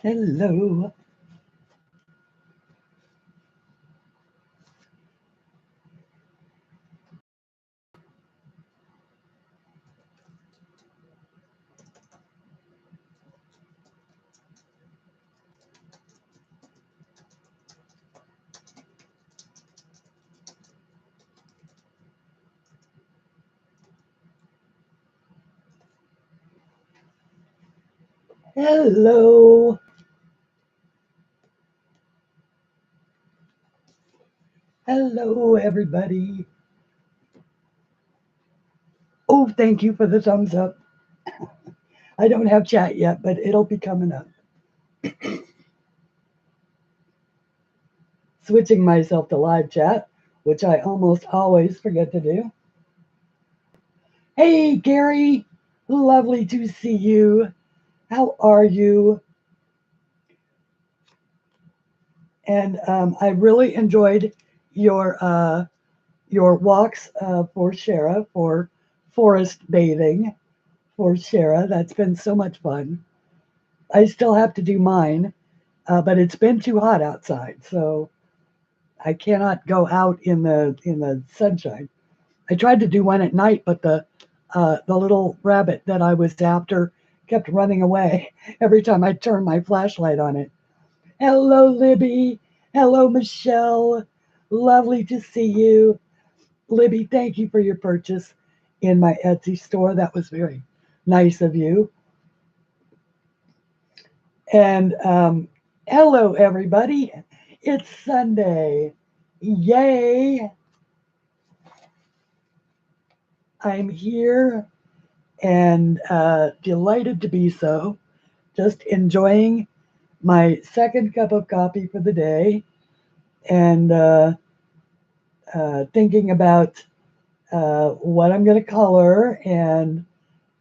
Hello. Hello. Hello, everybody. Oh, thank you for the thumbs up. I don't have chat yet, but it'll be coming up. Switching myself to live chat, which I almost always forget to do. Hey, Gary. Lovely to see you. How are you? And I really enjoyed your uh, your walks for Shara, for forest bathing for Shara. That's been so much fun. I still have to do mine, but it's been too hot outside, so I cannot go out in the sunshine. I tried to do one at night, but the little rabbit that I was after kept running away every time I turned my flashlight on it. Hello, Libby. Hello, Michelle. Lovely to see you. Libby, thank you for your purchase in my Etsy store. That was very nice of you. And hello, everybody. It's Sunday. Yay. I'm here and delighted to be so. Just enjoying my second cup of coffee for the day and thinking about what I'm going to color and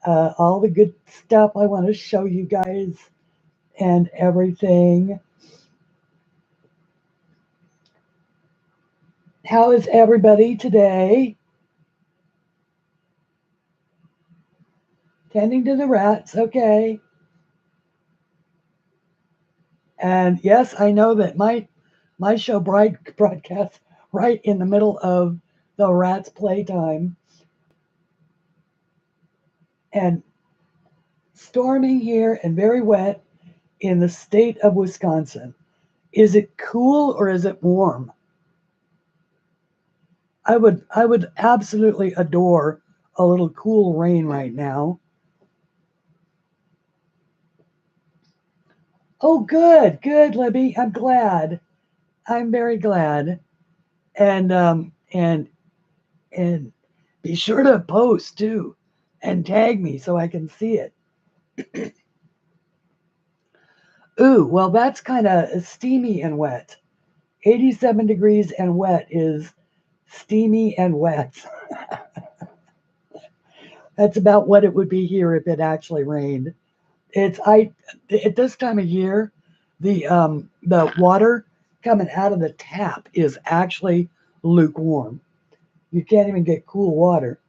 all the good stuff I want to show you guys and everything. How is everybody today? Tending to the rats, okay. And yes, I know that my show broadcasts right in the middle of the rats' playtime. And storming here and very wet in the state of Wisconsin. Is it cool or is it warm? I would absolutely adore a little cool rain right now. Oh, good, good, Libby. I'm glad. I'm very glad. And and be sure to post too, and tag me so I can see it. Ooh, well, that's kind of steamy and wet. 87 degrees and wet is steamy and wet. That's about what it would be here if it actually rained. It's I at this time of year, the water coming out of the tap is actually lukewarm. You can't even get cool water.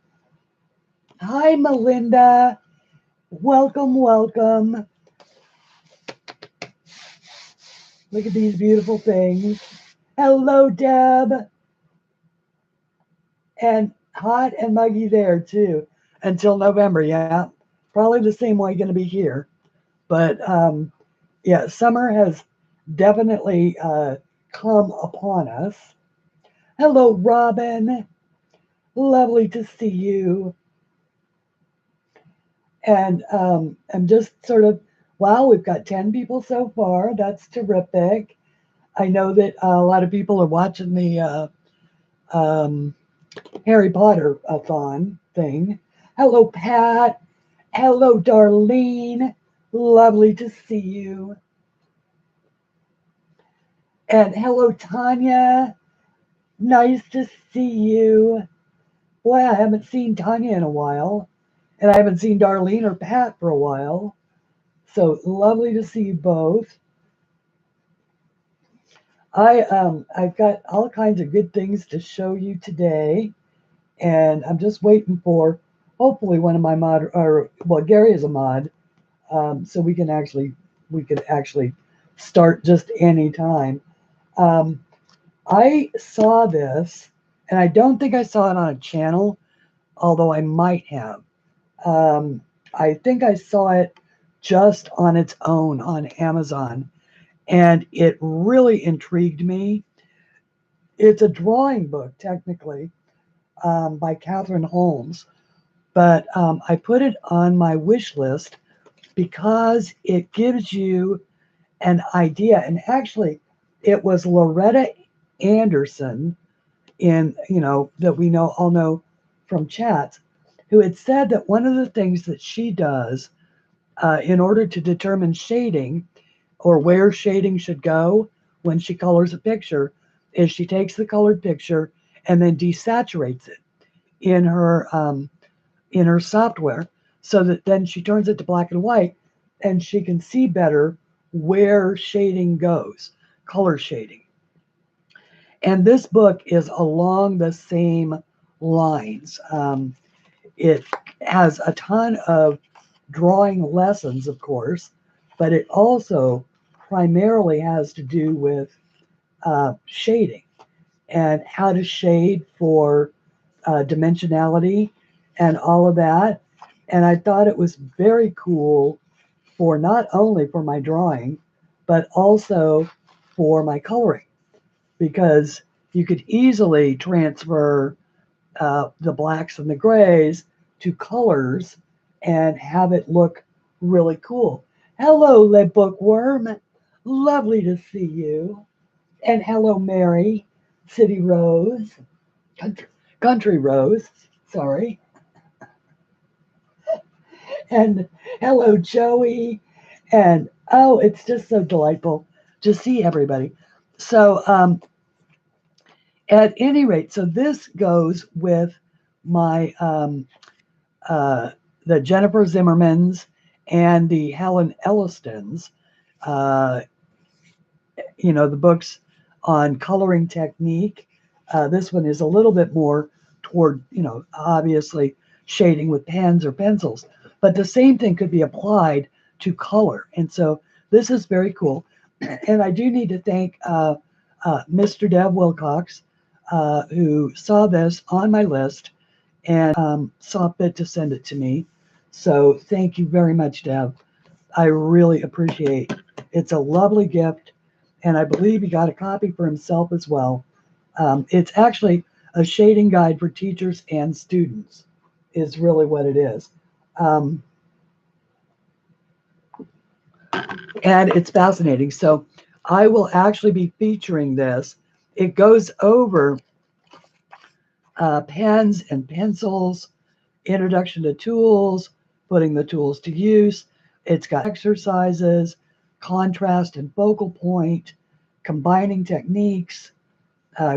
Hi, Melinda. Welcome, welcome. Look at these beautiful things. Hello, Deb. And hot and muggy there too until November. Yeah, probably the same way going to be here. But yeah, summer has definitely come upon us. Hello, Robin. Lovely to see you. And I'm just sort of, wow, we've got 10 people so far. That's terrific. I know that a lot of people are watching the um, Harry Potter thon thing. Hello, Pat. Hello, Darlene. Lovely to see you. And hello, Tanya. Nice to see you. Boy, I haven't seen Tanya in a while. And I haven't seen Darlene or Pat for a while. So lovely to see you both. I've got all kinds of good things to show you today, and I'm just waiting for hopefully one of my mod or well Gary is a mod, so we can actually we could actually start just any time. Um, I saw this, and I don't think I saw it on a channel, although I might have. Um, I think I saw it just on its own on Amazon, and it really intrigued me. It's a drawing book, technically, by Catherine Holmes, but I put it on my wish list because it gives you an idea. And actually, it was Loretta Anderson, that we all know from chats, who had said that one of the things that she does in order to determine shading or where shading should go when she colors a picture is she takes the colored picture and then desaturates it in her software, so that then she turns it to black and white and she can see better where shading goes, color shading. And this book is along the same lines. It has a ton of drawing lessons, of course, but it also primarily has to do with shading and how to shade for dimensionality and all of that. And I thought it was very cool for not only for my drawing, but also for my coloring, because you could easily transfer the blacks and the grays to colors and have it look really cool. Hello, Le Bookworm. Lovely to see you. And hello, Mary, City Rose, Country Rose, sorry. And hello, Joey. And oh, it's just so delightful to see everybody. So, at any rate, so this goes with my uh, the Jennifer Zimmermans and the Helen Ellistons, uh, the books on coloring technique. This one is a little bit more toward, obviously shading with pens or pencils, but the same thing could be applied to color. And so this is very cool. And I do need to thank Mr. Dev Wilcox, who saw this on my list and saw fit to send it to me. So thank you very much, Dev. I really appreciate it. It's a lovely gift, and I believe he got a copy for himself as well. It's actually a shading guide for teachers and students, is really what it is. And it's fascinating. So I will actually be featuring this. It goes over pens and pencils, introduction to tools, putting the tools to use. It's got exercises, contrast and focal point, combining techniques,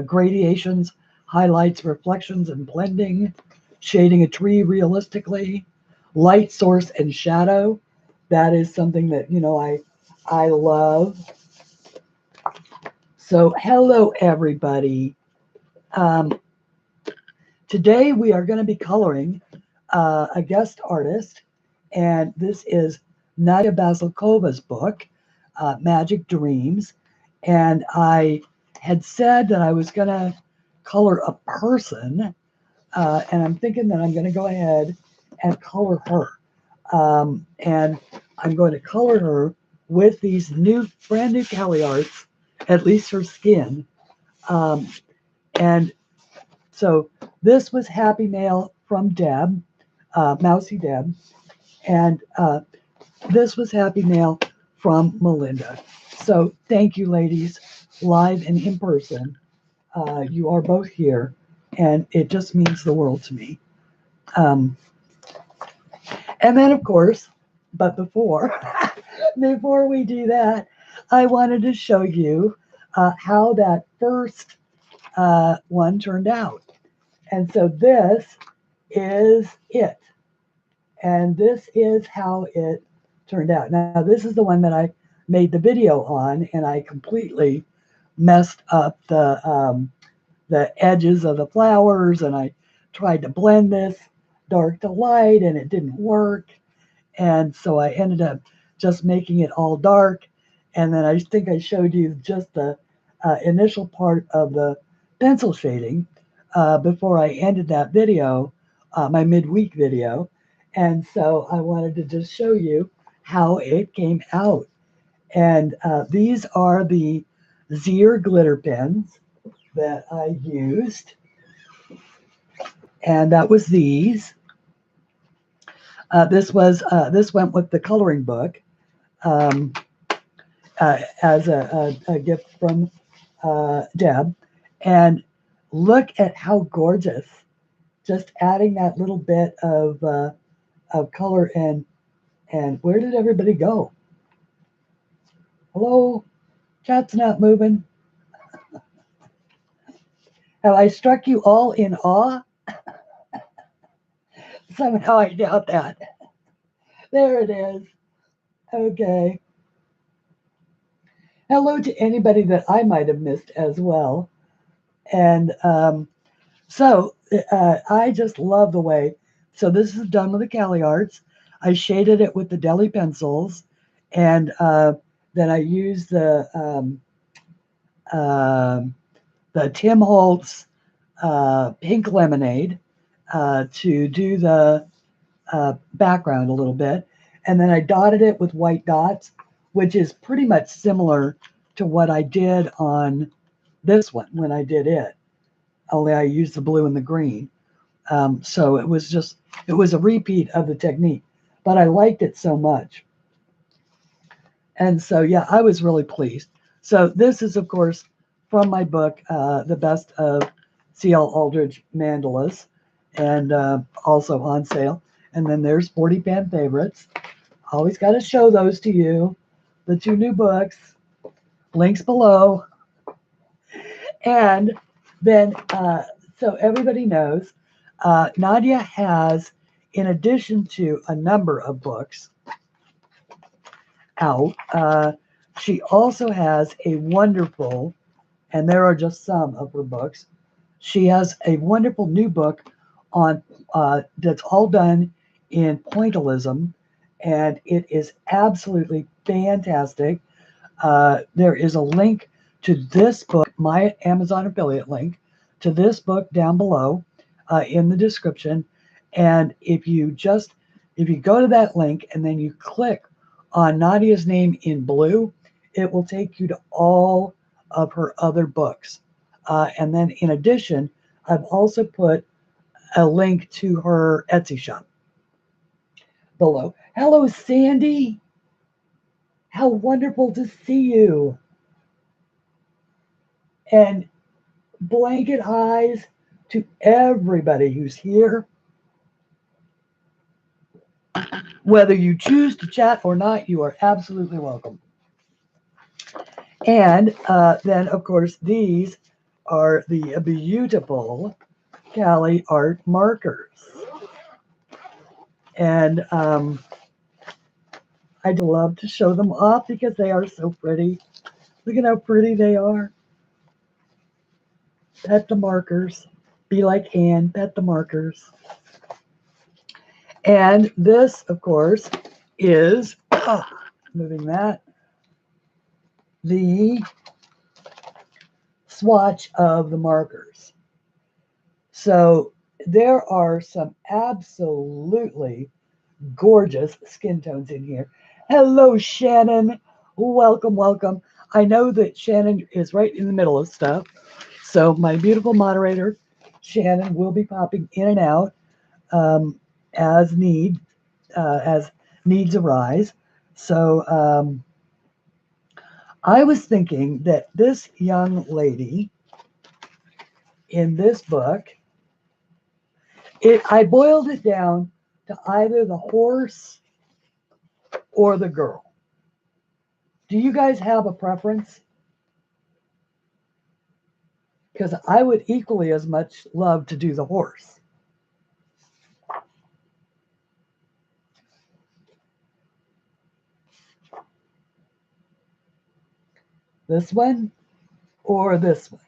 gradations, highlights, reflections, and blending, shading a tree realistically, light source and shadow. That is something that, I love. So hello, everybody. Today we are going to be coloring a guest artist, and this is Nadiya Vasilkova's book, Magic Dreams. And I had said that I was going to color a person, and I'm thinking that I'm going to go ahead and color her. And I'm going to color her with these brand new CLAarts, at least her skin. And so this was Happy Mail from Deb, Mousy Deb, and this was Happy Mail from Melinda. So thank you, ladies, live and in person. You are both here, and it just means the world to me. And then, of course, but before we do that, I wanted to show you how that first one turned out. And so this is it. And this is how it turned out. Now, this is the one that I made the video on, and I completely messed up the edges of the flowers, and I tried to blend this dark to light, and it didn't work. And so I ended up just making it all dark. And then I think I showed you just the initial part of the pencil shading before I ended that video, my midweek video. And so I wanted to just show you how it came out. And these are the Zier glitter pens that I used. And that was these. This went with the coloring book um, as a gift from Deb. And look at how gorgeous! Just adding that little bit of color and where did everybody go? Hello, chat's not moving. Have I struck you all in awe? Somehow I doubt that. There it is. Okay. Hello to anybody that I might have missed as well. And so I just love the way. So this is done with the CLAarts. I shaded it with the deli pencils, and then I used the Tim Holtz pink lemonade to do the background a little bit, and then I dotted it with white dots, which is pretty much similar to what I did on this one when I did it, only I used the blue and the green. So it was a repeat of the technique, but I liked it so much. And so, yeah, I was really pleased. So this is, of course, from my book, The Best of CLAldridge Mandalas, and also on sale. And then there's 40 Pan Favorites. Always got to show those to you. The 2 new books, links below. And then, so everybody knows, Nadiya has, in addition to a number of books out, she also has a wonderful, and there are just some of her books, she has a wonderful new book on that's all done in pointillism, and it is absolutely fantastic. There is a link to this book, my Amazon affiliate link, to this book down below in the description. And if you go to that link and then you click on Nadiya's name in blue, it will take you to all of her other books. And then in addition, I've also put a link to her Etsy shop below. Hello, Sandy. How wonderful to see you. And blanket highs to everybody who's here. Whether you choose to chat or not, you are absolutely welcome. And then, of course, these are the beautiful CLAart markers. And I'd love to show them off because they are so pretty. Look at how pretty they are. Pet the markers. Be like Anne, pet the markers. And this, of course, is, moving that, the swatch of the markers. So there are some absolutely gorgeous skin tones in here. Hello, Shannon. Welcome, welcome. I know that Shannon is right in the middle of stuff. So my beautiful moderator, Shannon, will be popping in and out as needs arise. So I was thinking that this young lady in this book, I boiled it down to either the horse or the girl. Do you guys have a preference? Because I would equally as much love to do the horse. This one or this one?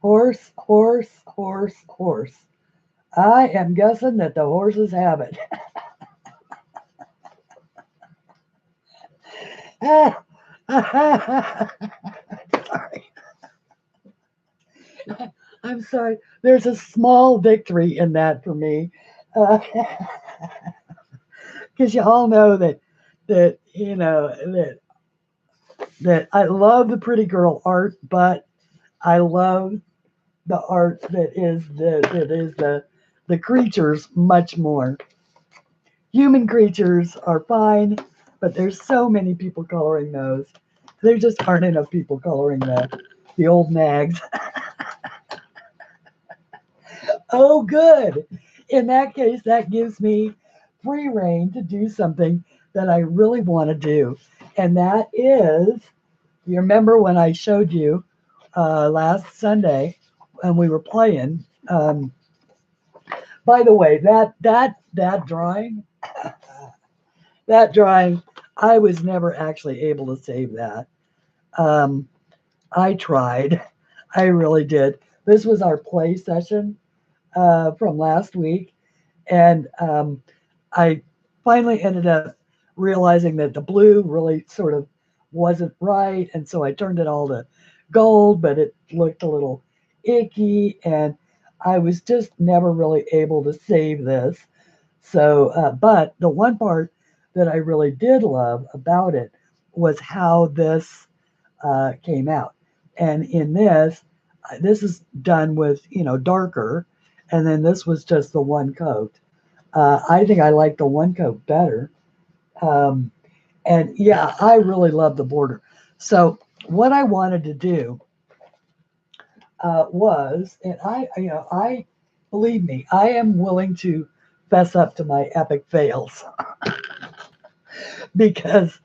Horse, horse, horse, horse. I am guessing that the horses have it. Sorry. I'm sorry. There's a small victory in that for me. Because you all know that that I love the pretty girl art, but I love the art that is the creatures much more. Human creatures are fine, but there's so many people coloring those. There just aren't enough people coloring the old nags. Oh, good. In that case, that gives me free reign to do something that I really want to do. And that is, you remember when I showed you last Sunday and we were playing. By the way, that drawing, that drawing, I was never actually able to save that. Um, I tried. I really did. This was our play session from last week, and I finally ended up realizing that the blue really sort of wasn't right, and so I turned it all to gold, but it looked a little icky, and I was just never really able to save this. So, but the one part that I really did love about it was how this came out. And in this, this is done with, darker, and then this was just the one coat. I think I like the one coat better. Um, and yeah, I really love the border. So what I wanted to do was, and I believe me, I am willing to fess up to my epic fails because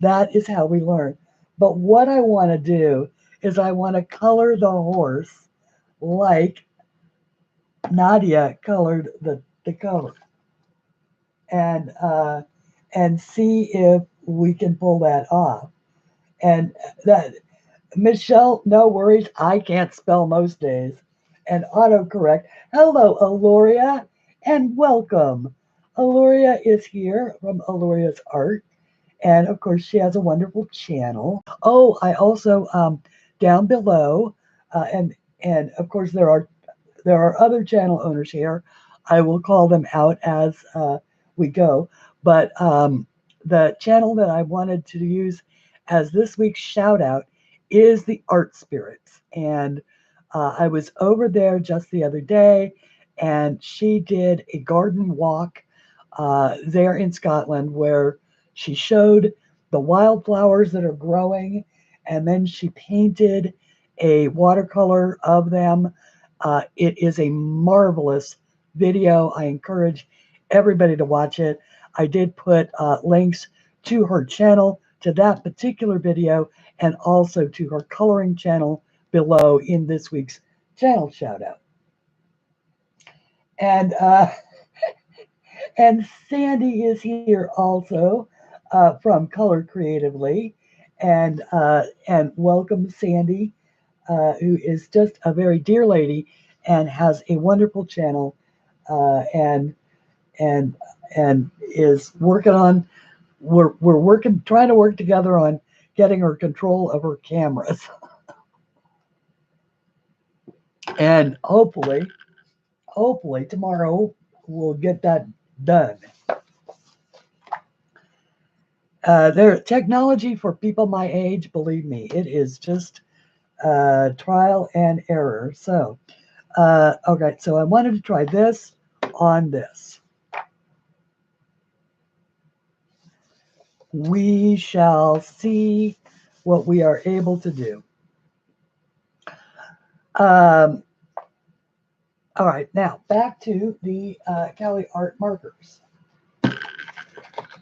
that is how we learn. But what I want to do is I want to color the horse like Nadiya colored the cover, and see if we can pull that off. And that, Michelle, no worries, I can't spell most days. And autocorrect. Hello, Aloria, and welcome. Aloria is here from Aloria's Art, and of course, she has a wonderful channel. Oh, I also down below, and of course there are other channel owners here. I will call them out as we go. But the channel that I wanted to use as this week's shout out is the Art Spirits. And I was over there just the other day, and she did a garden walk there in Scotland where she showed the wildflowers that are growing, and then she painted a watercolor of them. It is a marvelous video. I encourage everybody to watch it. I did put links to her channel, to that particular video, and also to her coloring channel below in this week's channel shout out. And and Sandy is here also from Color Creatively, and welcome Sandy, who is just a very dear lady and has a wonderful channel, and and and is working on. We're working, trying to work together on getting her control of her cameras, and hopefully tomorrow we'll get that done. There, technology for people my age, believe me, it is just trial and error. So, okay, so I wanted to try this on this. We shall see what we are able to do. Um, all right, now back to the CLAlridge markers.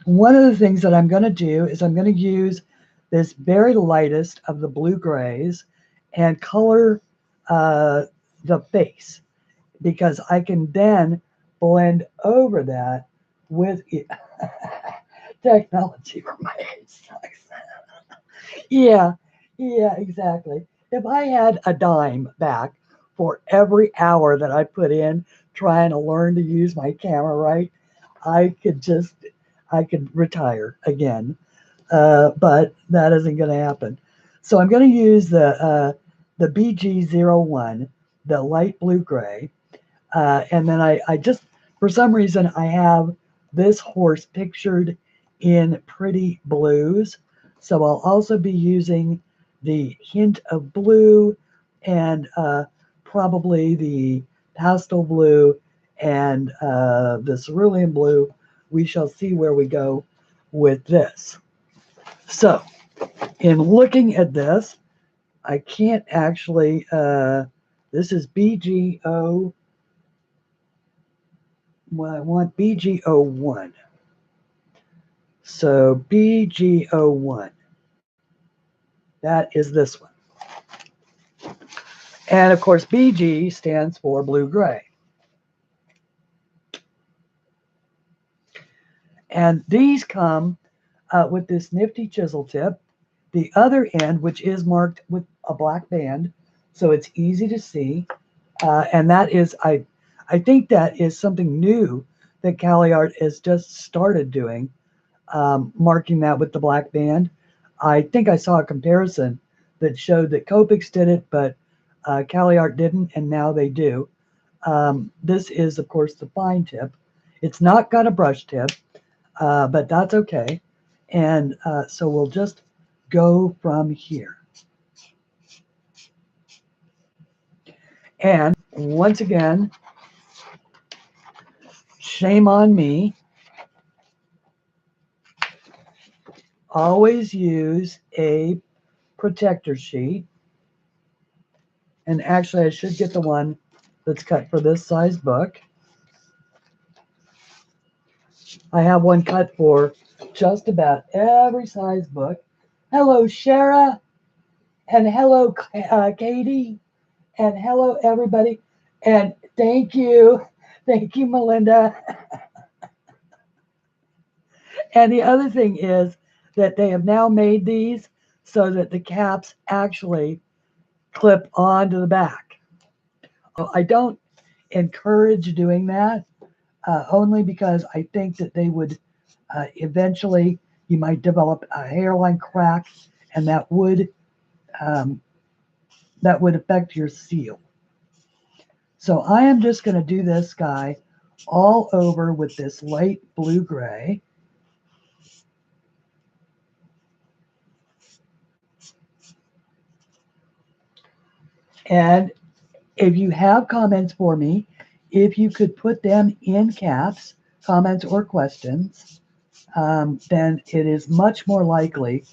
One of the things that I'm going to do is I'm going to use this very lightest of the blue grays and color the face, because I can then blend over that with technology for my age sucks. Yeah, yeah, exactly. If I had a dime back for every hour that I put in trying to learn to use my camera right, I could just I could retire again, but that isn't going to happen. So I'm going to use the BG01, the light blue gray, and then I just, for some reason, I have this horse pictured in pretty blues. So I'll also be using the hint of blue and probably the pastel blue and the cerulean blue. We shall see where we go with this. So in looking at this, I can't actually, this is BGO, well, I want BG01. So BG01, that is this one. And of course, BG stands for blue-gray. And these come with this nifty chisel tip. The other end, which is marked with a black band, so it's easy to see. And that is, I think that is something new that CLAart has just started doing, marking that with the black band. I think I saw a comparison that showed that Copics did it, but CLAart didn't, and now they do. This is, of course, the fine tip. It's not got a brush tip, but that's okay. And so we'll just go from here. And once again, shame on me. Always use a protector sheet. And actually, I should get the one that's cut for this size book. I have one cut for just about every size book. Hello, Shara, and hello, Katie, and hello, everybody. And thank you, Melinda. And the other thing is that they have now made these so that the caps actually clip onto the back. I don't encourage doing that, only because I think that they would eventually, you might develop a hairline crack, and that would affect your seal. So I am just going to do this guy all over with this light blue-gray. And if you have comments for me, if you could put them in caps, comments or questions, then it is much more likely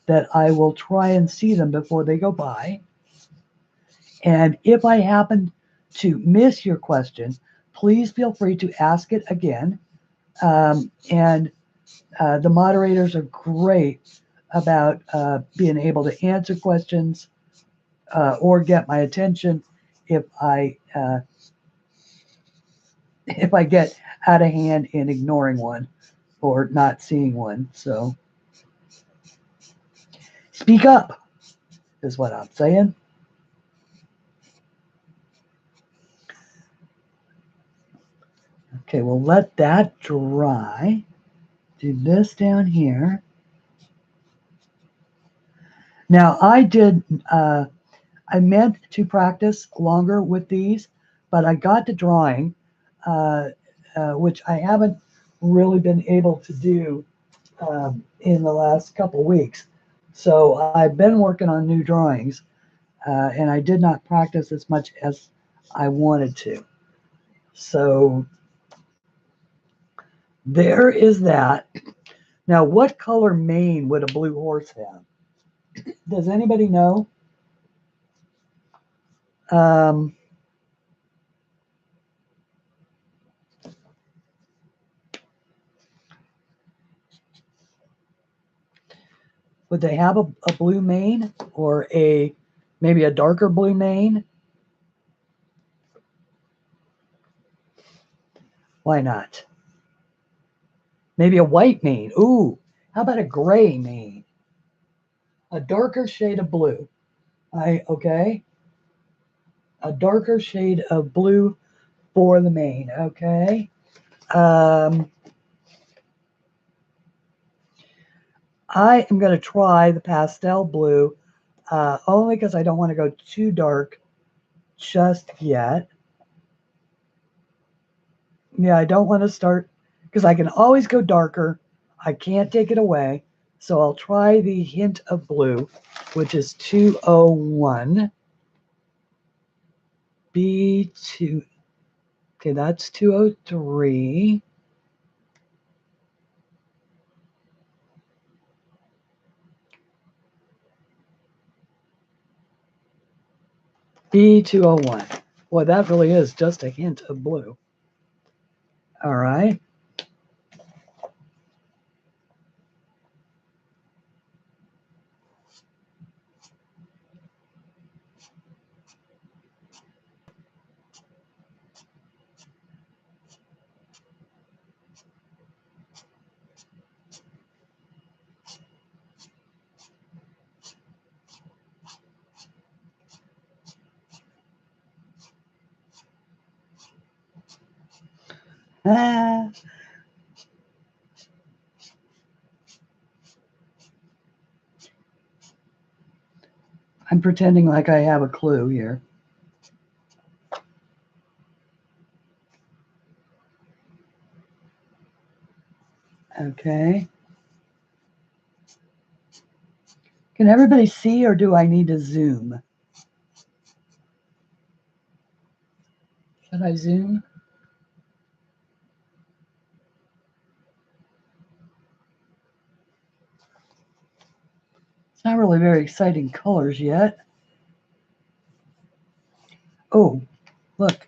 that I will try and see them before they go by. And if I happen to miss your question, please feel free to ask it again. And the moderators are great about being able to answer questions or get my attention if I get out of hand in ignoring one or not seeing one. So speak up is what I'm saying. Okay, we'll let that dry. Do this down here. Now I meant to practice longer with these, but I got to drawing, which I haven't really been able to do in the last couple weeks. So I've been working on new drawings, and I did not practice as much as I wanted to. So there is that. Now, what color mane would a blue horse have? Does anybody know? Would they have a blue mane or maybe a darker blue mane? Why not? Maybe a white mane. Ooh, how about a gray mane? A darker shade of blue. Okay. A darker shade of blue for the mane. Okay. I am going to try the pastel blue only because I don't want to go too dark just yet. Yeah, I don't want to start because I can always go darker. I can't take it away. So I'll try the hint of blue, which is 201. B2. Okay, that's 203. B201. Boy, that really is just a hint of blue. All right. Ah, I'm pretending like I have a clue here. Okay. Can everybody see, or do I need to zoom? Should I zoom? It's not really very exciting colors yet. Oh, look.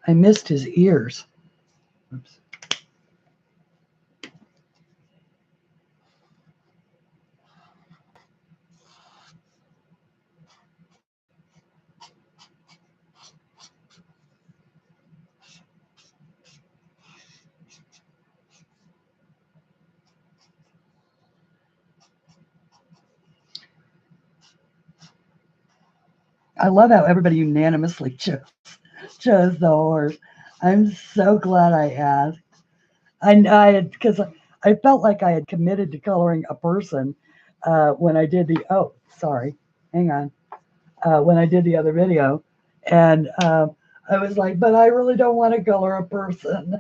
I missed his ears. Oops. I love how everybody unanimously chose the horse. I'm so glad I asked. I had because I felt like I had committed to coloring a person when I did the sorry, hang on, when I did the other video, and I was like, but I really don't want to color a person.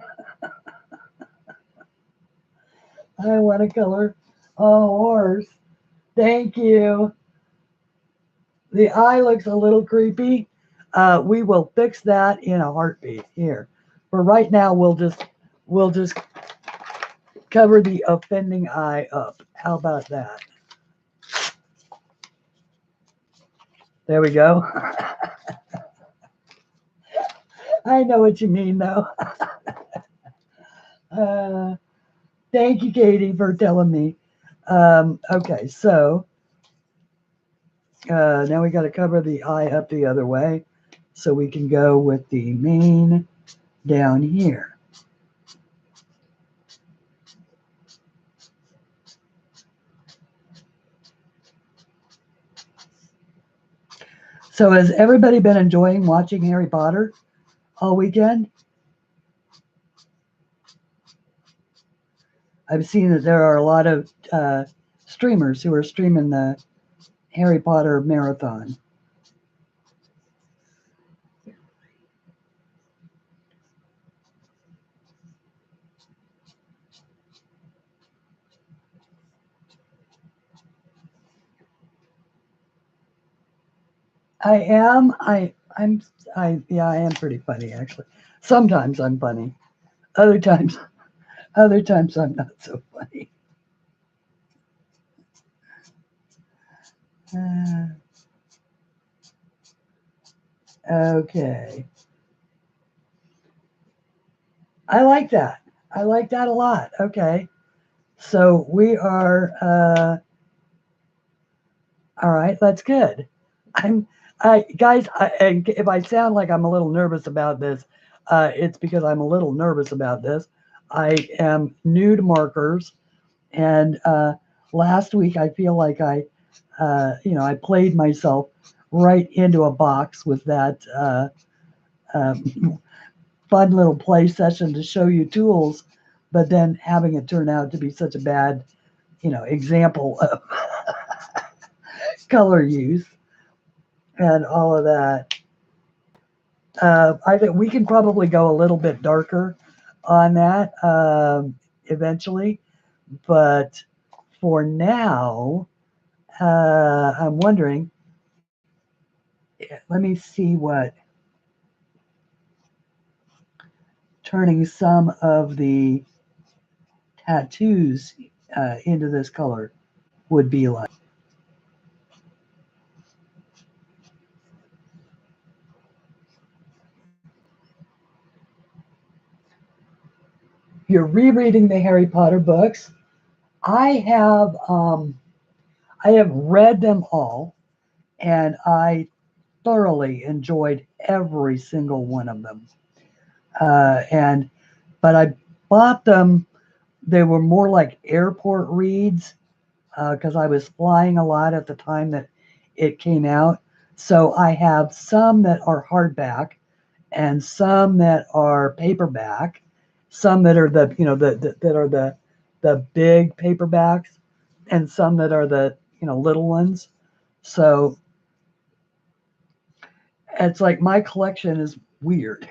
I want to color a horse. Thank you. The eye looks a little creepy. We will fix that in a heartbeat here. For right now, we'll just cover the offending eye up. How about that? There we go. I know what you mean, though. Thank you, Katie, for telling me. Okay, so now we got to cover the eye up the other way so we can go with the mane down here. So has everybody been enjoying watching Harry Potter all weekend? I've seen that there are a lot of streamers who are streaming the Harry Potter marathon. I am. Yeah, I am pretty funny actually. Sometimes I'm funny. Other times, other times I'm not so funny. Okay. I like that. I like that a lot. Okay. So we are, all right, that's good. Guys, and if I sound like I'm a little nervous about this, it's because I'm a little nervous about this. I am new to markers, and last week I feel like I played myself right into a box with that fun little play session to show you tools, but then having it turn out to be such a bad example of color use and all of that. I think we can probably go a little bit darker on that eventually, but for now, I'm wondering, let me see what turning some of the tattoos into this color would be like. You're rereading the Harry Potter books. I have read them all, and I thoroughly enjoyed every single one of them. But I bought them. They were more like airport reads because I was flying a lot at the time that it came out. So I have some that are hardback, and some that are paperback, some that are the big paperbacks, and some that are the little ones. So it's like my collection is weird.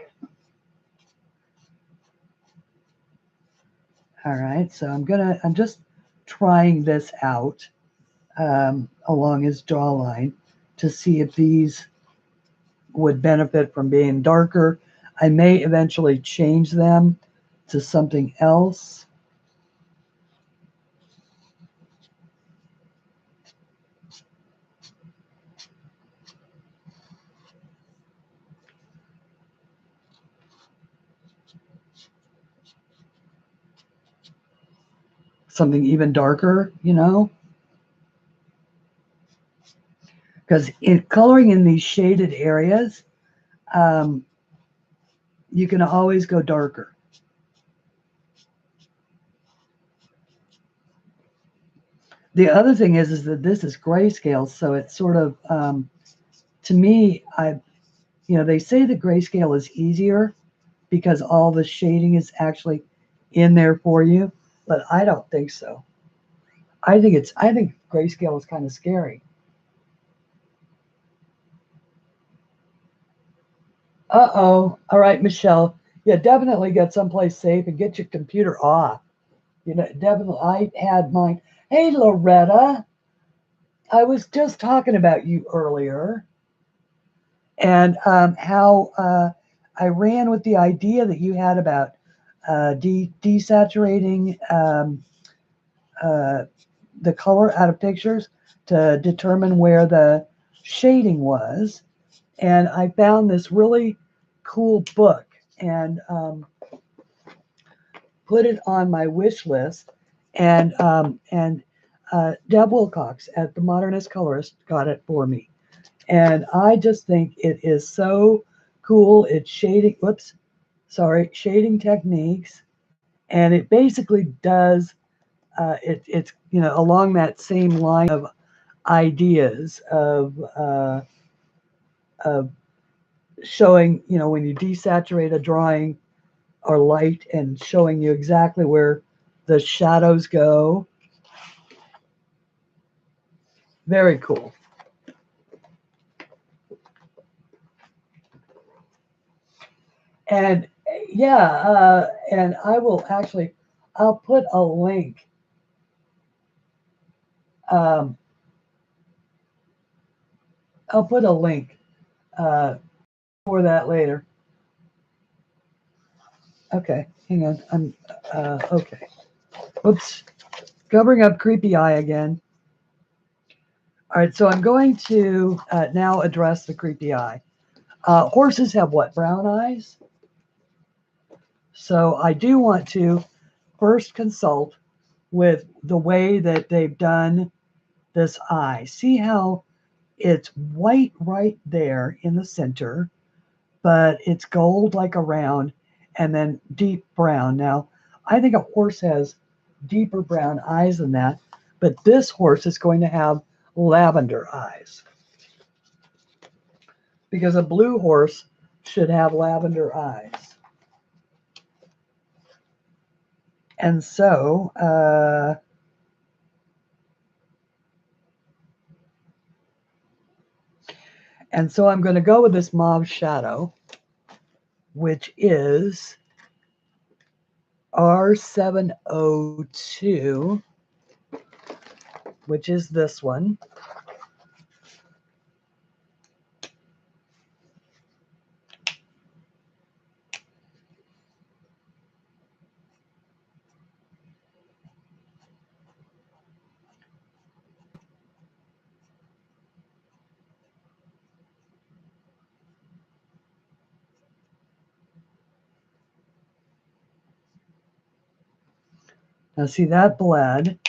All right, so I'm just trying this out along his jawline to see if these would benefit from being darker. I may eventually change them to something else. Something even darker, because in coloring in these shaded areas, you can always go darker. The other thing is that this is grayscale, so it's sort of, to me, they say that grayscale is easier because all the shading is actually in there for you, but I don't think so. I think grayscale is kind of scary. Uh-oh. All right, Michelle. Yeah, definitely get someplace safe and get your computer off. Definitely. I had mine. Hey, Loretta. I was just talking about you earlier and how I ran with the idea that you had about desaturating the color out of pictures to determine where the shading was. And I found this really cool book and put it on my wish list. And Deb Wilcox at the Modernist Colorist got it for me. And I just think it is so cool. It's shading techniques. And it basically does, it's along that same line of ideas of showing, when you desaturate a drawing or light and showing you exactly where the shadows go. Very cool. And yeah, and I'll put a link. I'll put a link for that later. Okay, hang on. I'm okay. Oops, covering up creepy eye again. All right, so I'm going to now address the creepy eye. Horses have what? Brown eyes? So I do want to first consult with the way that they've done this eye. See how it's white right there in the center, but it's gold like around and then deep brown. Now, I think a horse has deeper brown eyes than that, but this horse is going to have lavender eyes because a blue horse should have lavender eyes. And so And so I'm going to go with this mauve shadow, which is R702, which is this one. Now see that bled.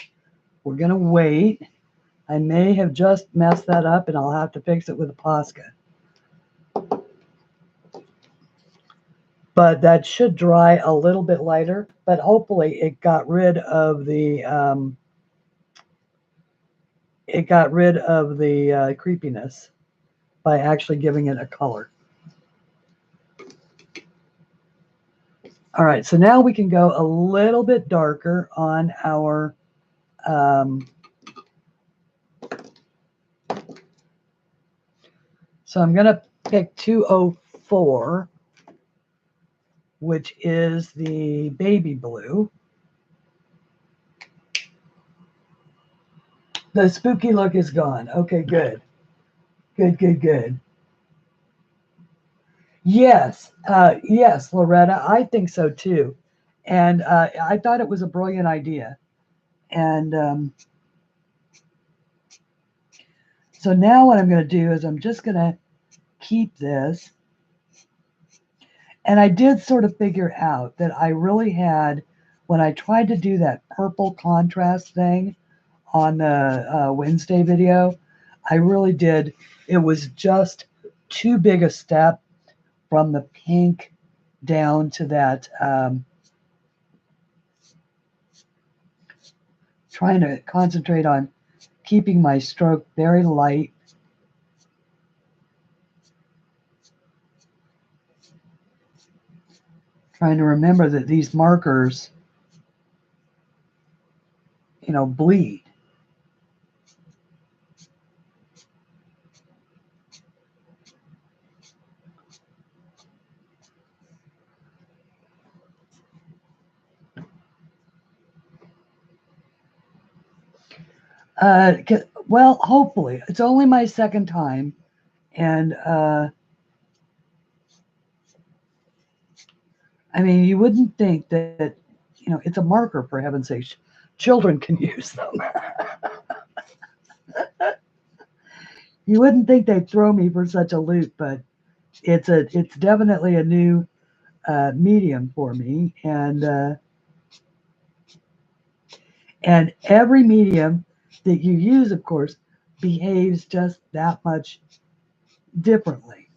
We're going to wait. I may have just messed that up and I'll have to fix it with a Posca. But that should dry a little bit lighter, but hopefully it got rid of the creepiness by actually giving it a color. All right, so now we can go a little bit darker on our so I'm going to pick 204, which is the baby blue. The spooky look is gone. Okay, good. Good, good, good. Yes, yes, Loretta, I think so too. And I thought it was a brilliant idea. And so now what I'm going to do is I'm just going to keep this. And I did sort of figure out that I really had, when I tried to do that purple contrast thing on the Wednesday video, I really did. It was just too big a step from the pink down to that, trying to concentrate on keeping my stroke very light. Trying to remember that these markers, you know, bleed. Well, hopefully. It's only my second time. And I mean, you wouldn't think that, you know, it's a marker, for heaven's sake. Children can use them. You wouldn't think they'd throw me for such a loop, but it's definitely a new medium for me. And every medium that you use, of course, behaves just that much differently.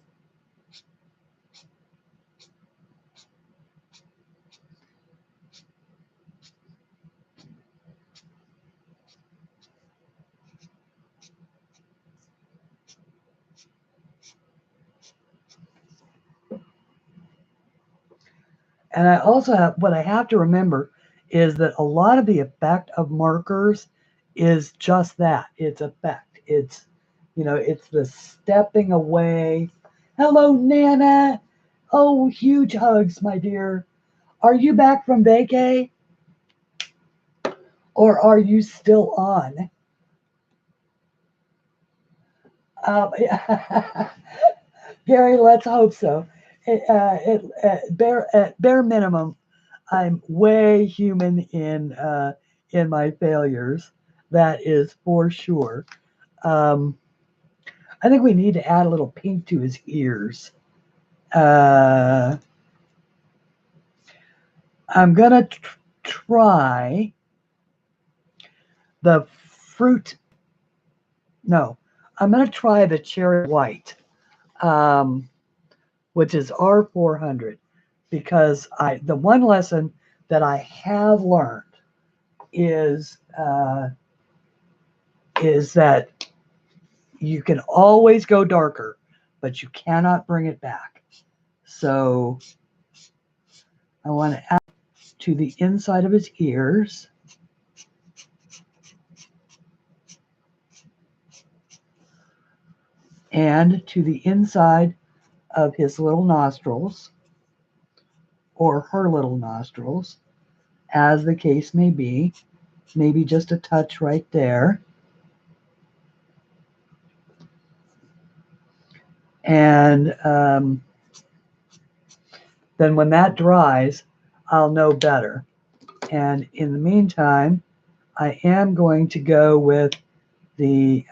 And I also have, what I have to remember is that a lot of the effect of markers is just that. It's effect. It's, you know, it's the stepping away. Hello, Nana. Oh, huge hugs, my dear. Are you back from vacay? Or are you still on? Gary, let's hope so. Bare minimum, I'm way human in my failures. That is for sure. I think we need to add a little pink to his ears. I'm gonna try the fruit. No, I'm gonna try the cherry white, which is R400, because the one lesson that I have learned is that you can always go darker, but you cannot bring it back. So I want to add to the inside of his ears. and to the inside of his little nostrils, or her little nostrils, as the case may be. Maybe just a touch right there. And then when that dries, I'll know better. And in the meantime, I am going to go with the,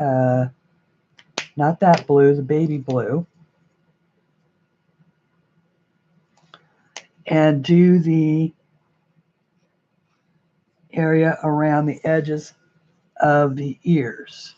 not that blue, the baby blue, and do the area around the edges of the ears.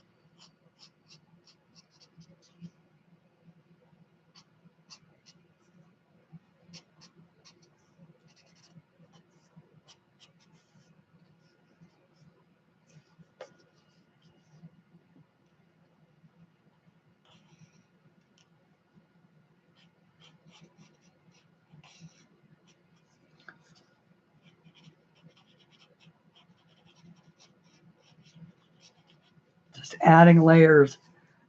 Just adding layers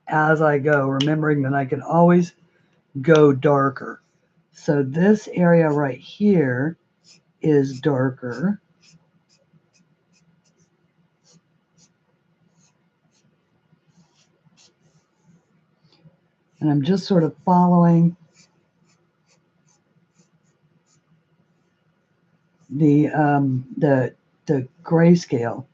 as I go, remembering that I can always go darker. So this area right here is darker. And I'm just sort of following the grayscale.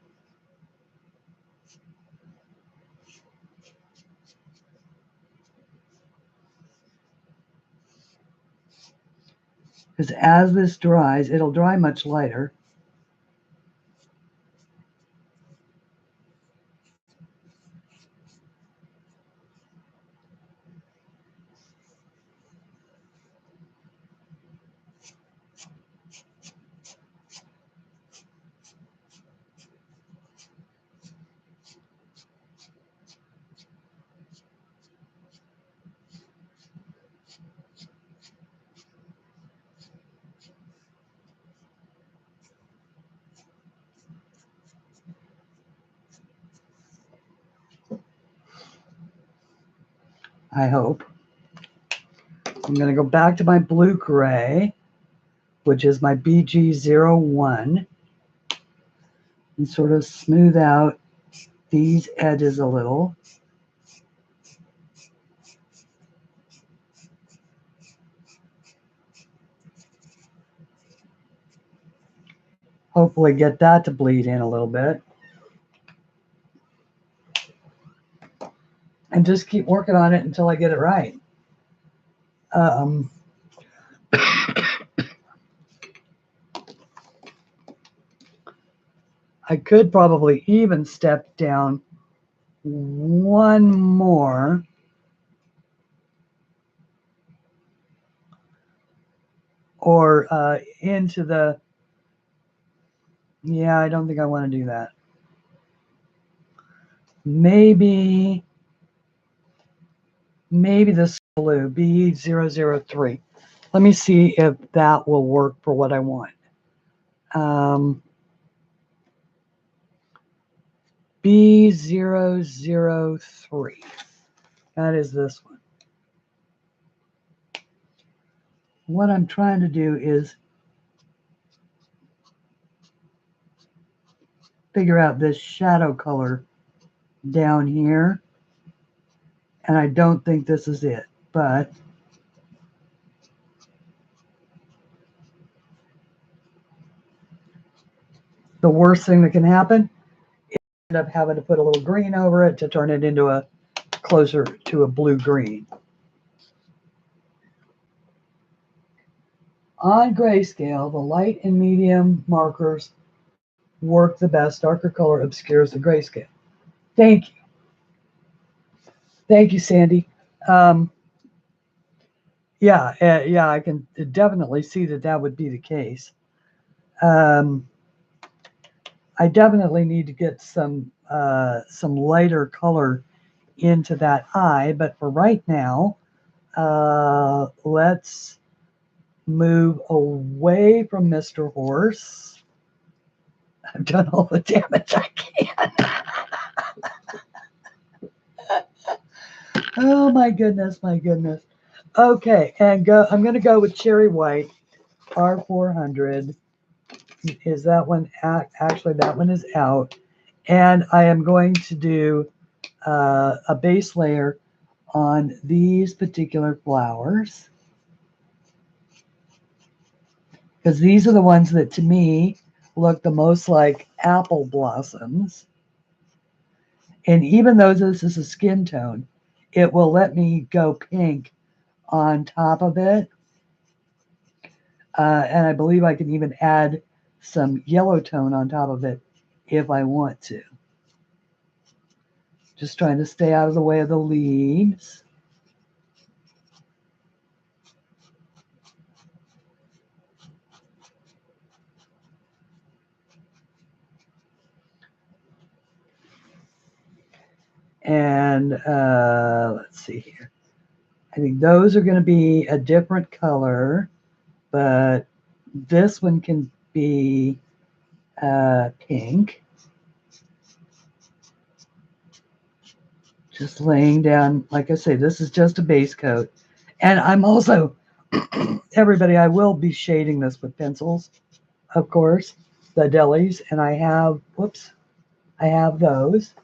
Because as this dries, it'll dry much lighter. I hope. I'm going to go back to my blue gray, which is my BG01, and sort of smooth out these edges a little. Hopefully get that to bleed in a little bit. And just keep working on it until I get it right. I could probably even step down one more. Or into the, yeah, I don't think I want to do that. Maybe this blue, B003. Let me see if that will work for what I want. B003. That is this one. What I'm trying to do is figure out this shadow color down here. And I don't think this is it, but the worst thing that can happen is end up having to put a little green over it to turn it into a closer to a blue-green. On grayscale, the light and medium markers work the best. Darker color obscures the grayscale. Thank you. Thank you, Sandy. Yeah, I can definitely see that would be the case. I definitely need to get some lighter color into that eye, but for right now, let's move away from Mr. Horse. I've done all the damage I can. Oh my goodness, my goodness. Okay, and go. I'm going to go with cherry white, R400. Is that one actually that one is out, and I am going to do a base layer on these particular flowers because these are the ones that to me look the most like apple blossoms. And even though this is a skin tone, it will let me go pink on top of it. And I believe I can even add some yellow tone on top of it if I want to. Just trying to stay out of the way of the leaves. And let's see here. I think those are going to be a different color, but this one can be pink. Just laying down, like I say, this is just a base coat. And I'm also, everybody, I will be shading this with pencils, of course, the delis. And I have, whoops, I have those.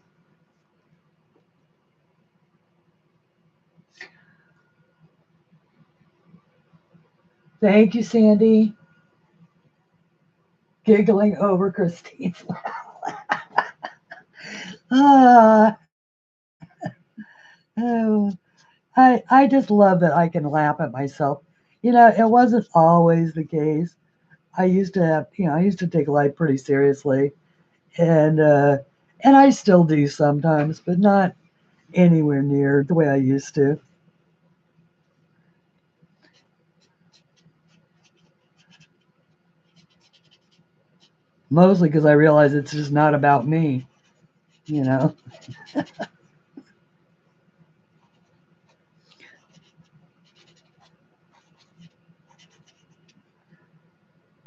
Thank you, Sandy. Giggling over Christine's. ah, oh, I just love that I can laugh at myself. You know, it wasn't always the case. I used to have, I used to take life pretty seriously, and I still do sometimes, but not anywhere near the way I used to. Mostly because I realize it's just not about me, you know.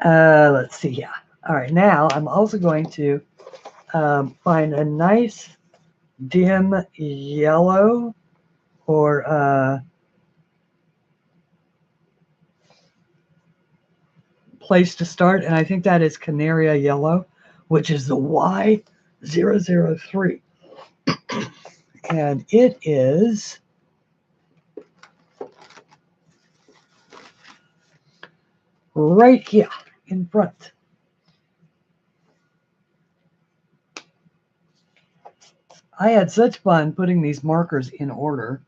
Let's see. Yeah. All right. Now I'm also going to find a nice dim yellow or place to start, and I think that is Canaria Yellow, which is the Y003. And it is right here in front. I had such fun putting these markers in order.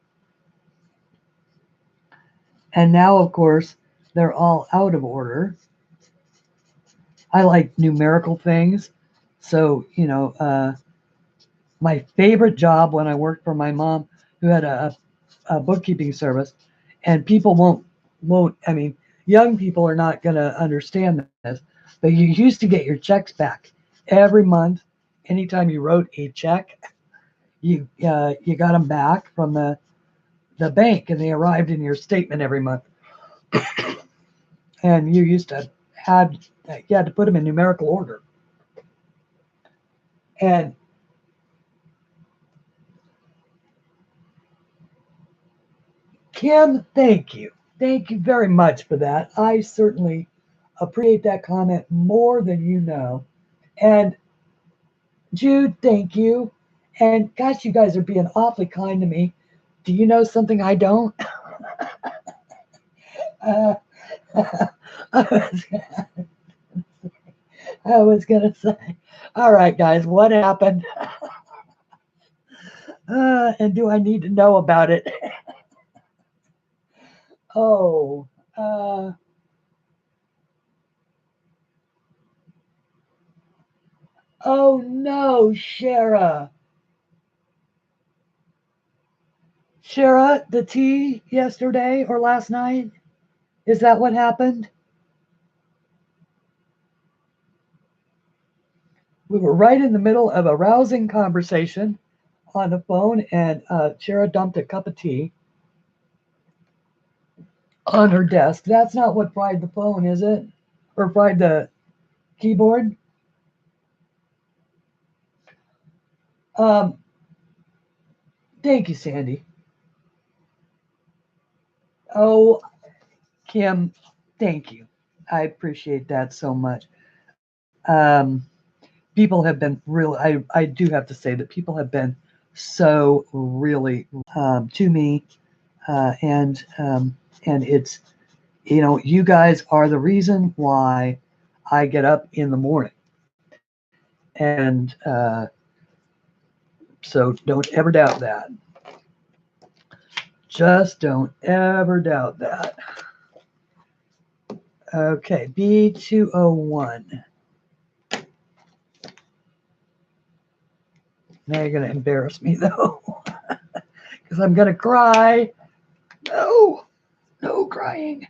And now, of course, they're all out of order. I like numerical things. So, my favorite job when I worked for my mom, who had a bookkeeping service, and people won't, I mean, young people are not going to understand this, but you used to get your checks back every month. Anytime you wrote a check, you got them back from the bank, and they arrived in your statement every month. And you used to you had to put them in numerical order. And Kim, thank you. Thank you very much for that. I certainly appreciate that comment more than you know. And Jude, thank you. And gosh, you guys are being awfully kind to me. Do you know something I don't? uh, I was going to say, all right, guys, what happened? And do I need to know about it? Oh, uh, oh no, Shara. Shara, the tea yesterday or last night? Is that what happened? We were right in the middle of a rousing conversation on the phone, and Shara dumped a cup of tea on her desk. That's not what fried the phone, is it? Or fried the keyboard? Um, Thank you, Sandy. Oh, Kim, thank you. I appreciate that so much. People have been really, I do have to say that people have been so really to me, and it's, you guys are the reason why I get up in the morning. And so don't ever doubt that. Just don't ever doubt that. Okay, B201. Now you're going to embarrass me, though, because I'm going to cry. No, no crying.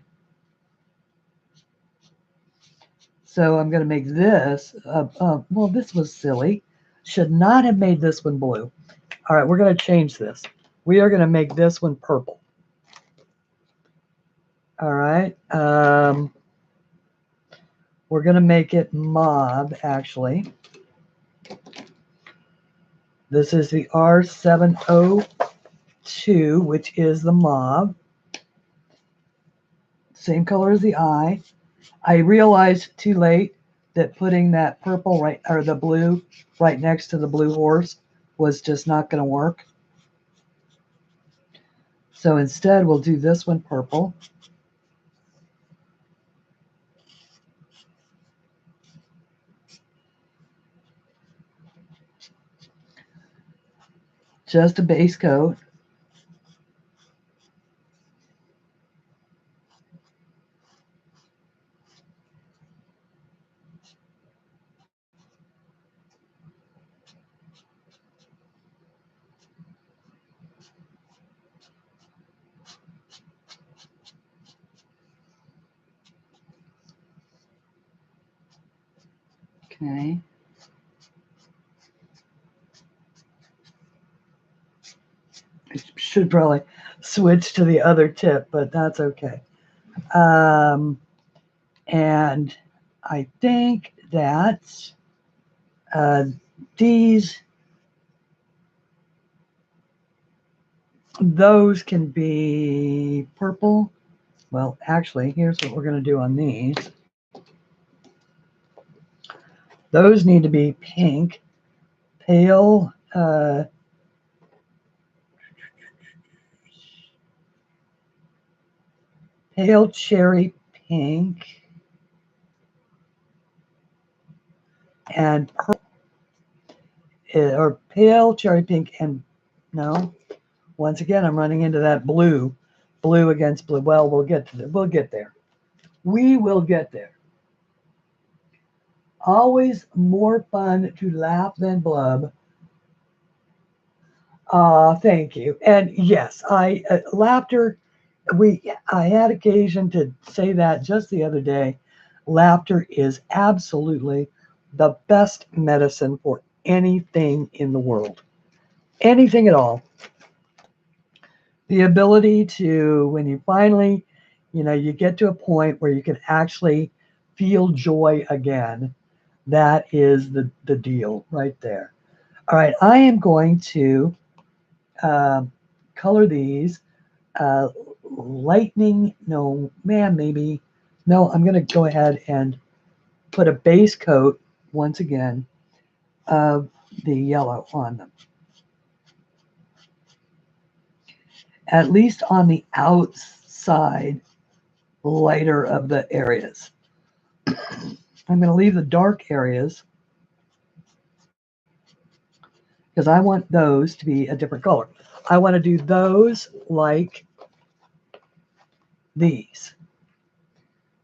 So I'm going to make this, well, this was silly. Should not have made this one blue. All right, we're going to change this. We are going to make this one purple. All right. We're going to make it mauve, actually. This is the R702, which is the mauve. Same color as the eye. I realized too late that putting that purple right, or the blue right next to the blue horse was just not going to work. So instead, we'll do this one purple. Just a base coat. Okay. I should probably switch to the other tip, but that's okay. And I think that those can be purple. Well, actually, here's what we're going to do on these. Those need to be pink, pale, pale cherry pink, and purple, or pale cherry pink and, no, once again, I'm running into that blue against blue. Well, we'll get to that. We'll get there. We will get there. Always more fun to laugh than blub. Thank you. And yes, laughter. I had occasion to say that just the other day. Laughter is absolutely the best medicine for anything in the world. Anything at all. The ability to, when you finally, you get to a point where you can actually feel joy again, that is the deal right there. All right, I am going to color these lightning, no, man, maybe, no, I'm going to go ahead and put a base coat, once again, of the yellow on them. At least on the outside lighter of the areas. I'm going to leave the dark areas because I want those to be a different color. I want to do those like these.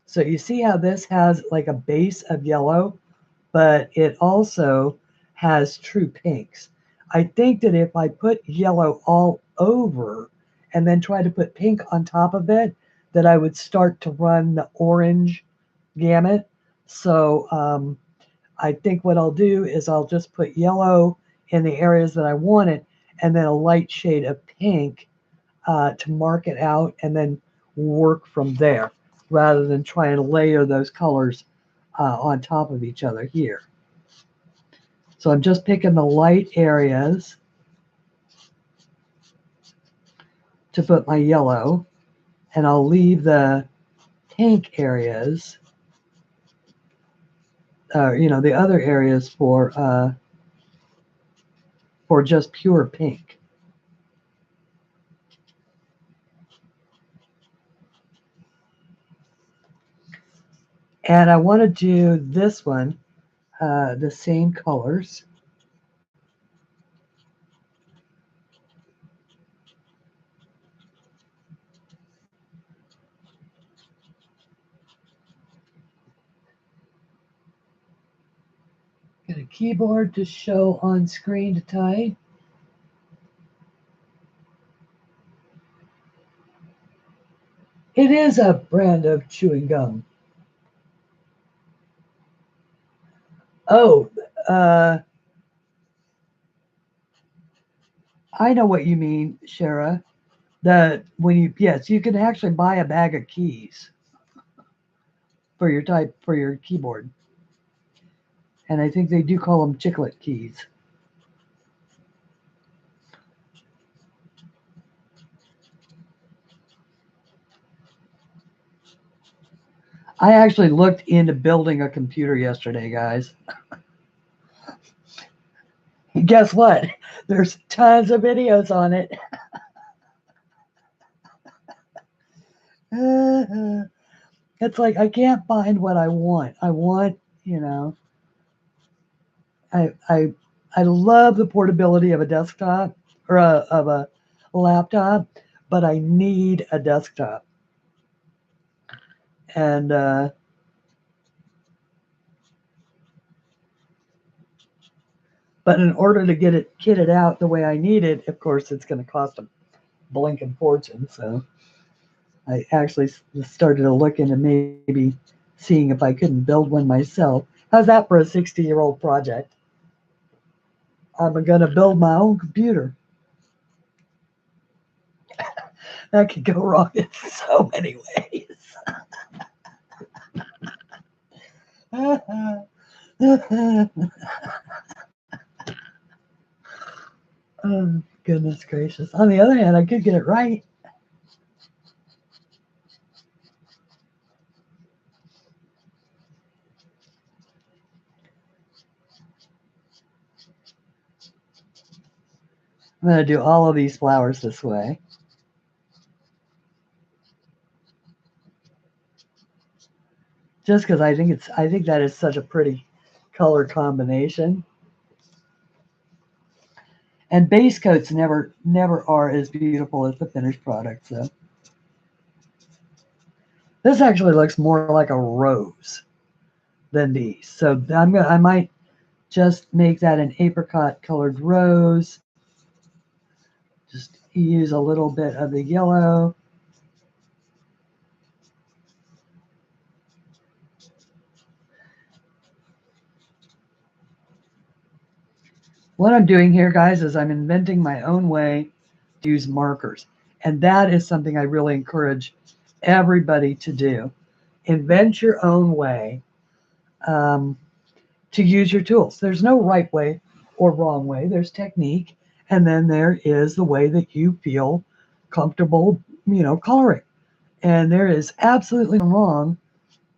So you see how this has like a base of yellow, but it also has true pinks. I think that if I put yellow all over and then try to put pink on top of it, that I would start to run the orange gamut. So I think what I'll do is I'll just put yellow in the areas that I want it, and then a light shade of pink to mark it out, and then work from there rather than try and layer those colors on top of each other here. So I'm just picking the light areas to put my yellow, and I'll leave the pink areas, the other areas for just pure pink. And I want to do this one the same colors. Get a keyboard to show on screen to type. It is a brand of chewing gum. Oh, I know what you mean, Shara. Yes, you can actually buy a bag of keys for your keyboard, and I think they do call them chiclet keys. I actually looked into building a computer yesterday, guys. Guess what? There's tons of videos on it. It's like I can't find what I want. I want, I love the portability of a desktop or of a laptop, but I need a desktop. And but in order to get it kitted out the way I need it, of course, it's going to cost a blinking fortune. So I actually started to look into maybe seeing if I couldn't build one myself. How's that for a 60-year-old project? I'm going to build my own computer. That could go wrong in so many ways. Oh, goodness gracious. On the other hand, I could get it right. I'm going to do all of these flowers this way. Just because I think that is such a pretty color combination. And base coats never are as beautiful as the finished product. So this actually looks more like a rose than these. So I might just make that an apricot colored rose. Just use a little bit of the yellow. What I'm doing here, guys, is I'm inventing my own way to use markers. And that is something I really encourage everybody to do. Invent your own way to use your tools. There's no right way or wrong way. There's technique. And then there is the way that you feel comfortable, coloring. And there is absolutely nothing wrong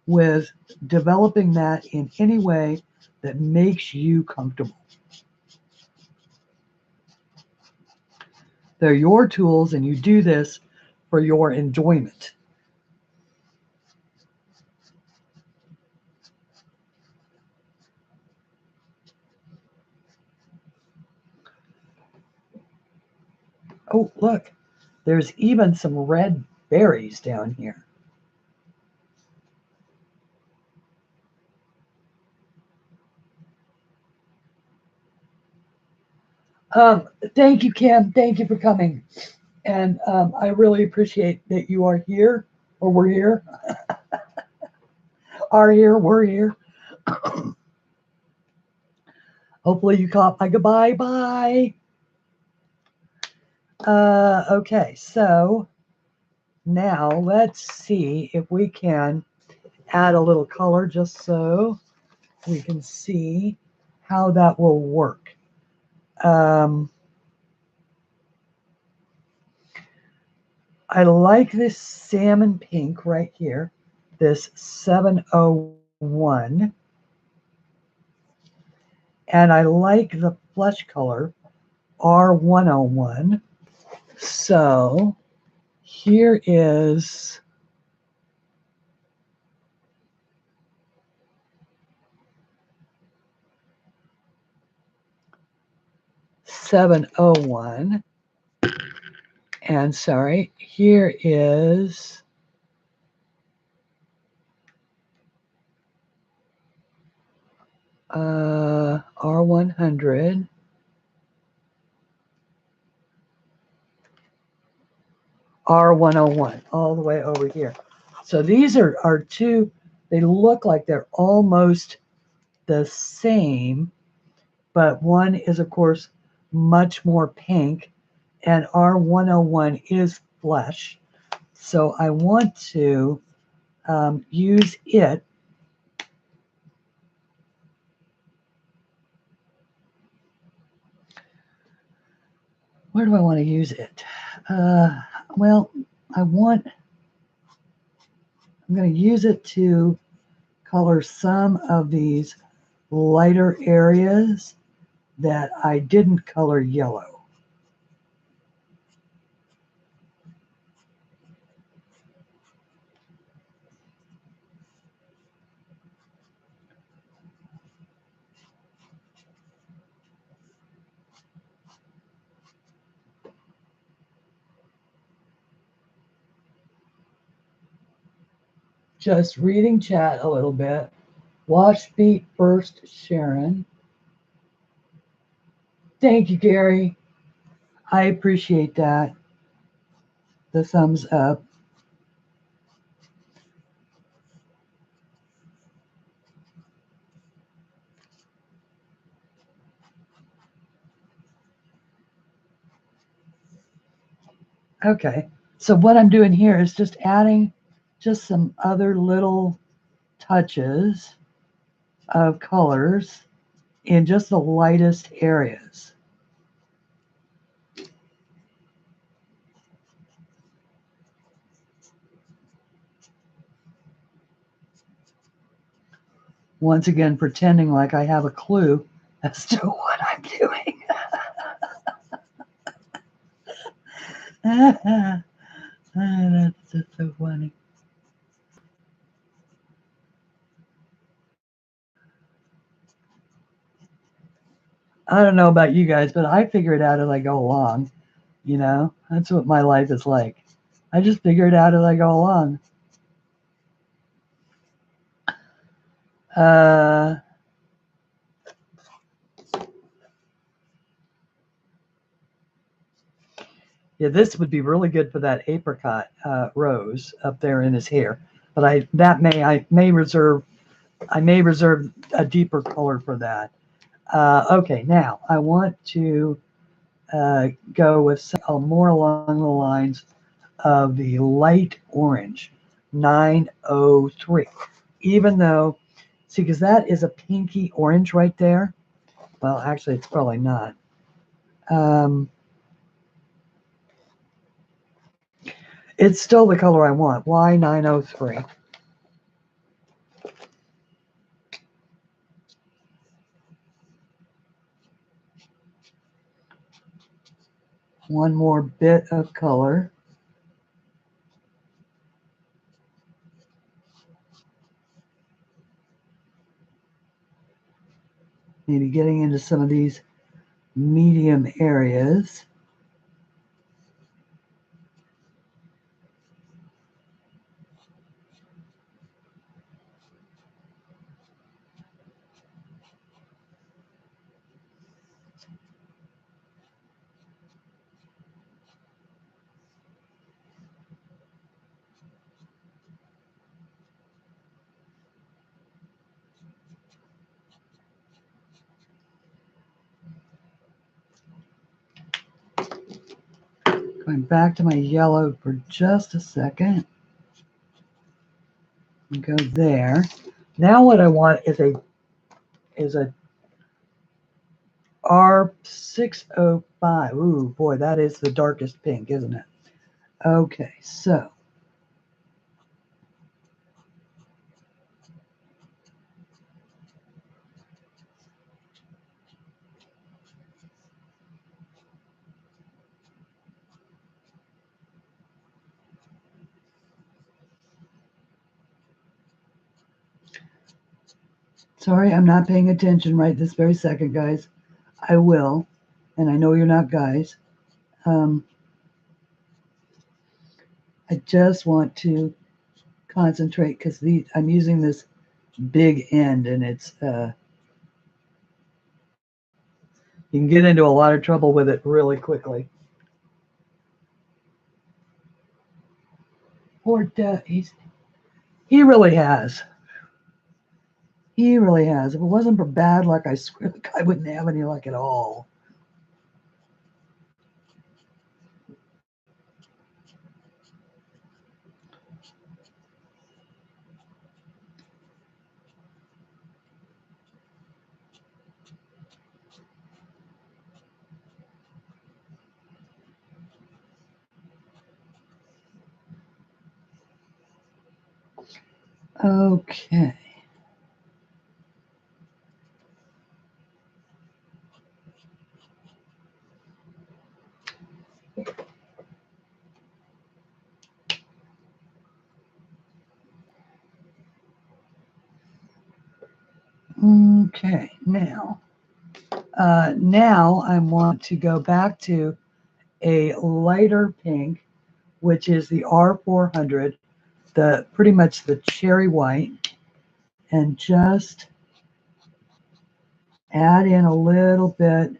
with developing that in any way that makes you comfortable. They're your tools, and you do this for your enjoyment. Oh, look, there's even some red berries down here. Thank you, Kim. Thank you for coming. And I really appreciate that you are here, or we're here. Are here, we're here. Hopefully you caught my goodbye. Bye. Okay, so now let's see if we can add a little color just so we can see how that will work. I like this salmon pink right here, this 701. And I like the flesh color, R101. So here is $701. And sorry, here is R100. R101 all the way over here. So these are two, they look like they're almost the same, but one is, of course, much more pink, and R101 is flesh. So I want to use it. Where do I want to use it? Well, I'm going to use it to color some of these lighter areas that I didn't color yellow. Just reading chat a little bit. Wash feet first, Sharon. Thank you, Gary. I appreciate that. The thumbs up. Okay, so what I'm doing here is just adding just some other little touches of colors in just the lightest areas. Once again, pretending like I have a clue as to what I'm doing. That's just so funny. I don't know about you guys, but I figure it out as I go along. You know, that's what my life is like. I just figure it out as I go along. Yeah, this would be really good for that apricot rose up there in his hair. But I may reserve a deeper color for that. Okay, now I want to go with more along the lines of the light orange, 903. Even though, see, because that is a pinky orange right there. Well, actually, it's probably not. It's still the color I want. Why 903? One more bit of color. Maybe getting into some of these medium areas. Going back to my yellow for just a second. And go there. Now what I want is a R605. Ooh, boy, that is the darkest pink, isn't it? Okay, so sorry, I'm not paying attention right this very second, guys. I will, and I know you're not guys. I just want to concentrate because I'm using this big end, and it's you can get into a lot of trouble with it really quickly. Poor he really has. He really has. If it wasn't for bad luck, I swear the guy wouldn't have any luck at all. Okay. Okay, now I want to go back to a lighter pink, which is the R400, pretty much the cherry white, and just add in a little bit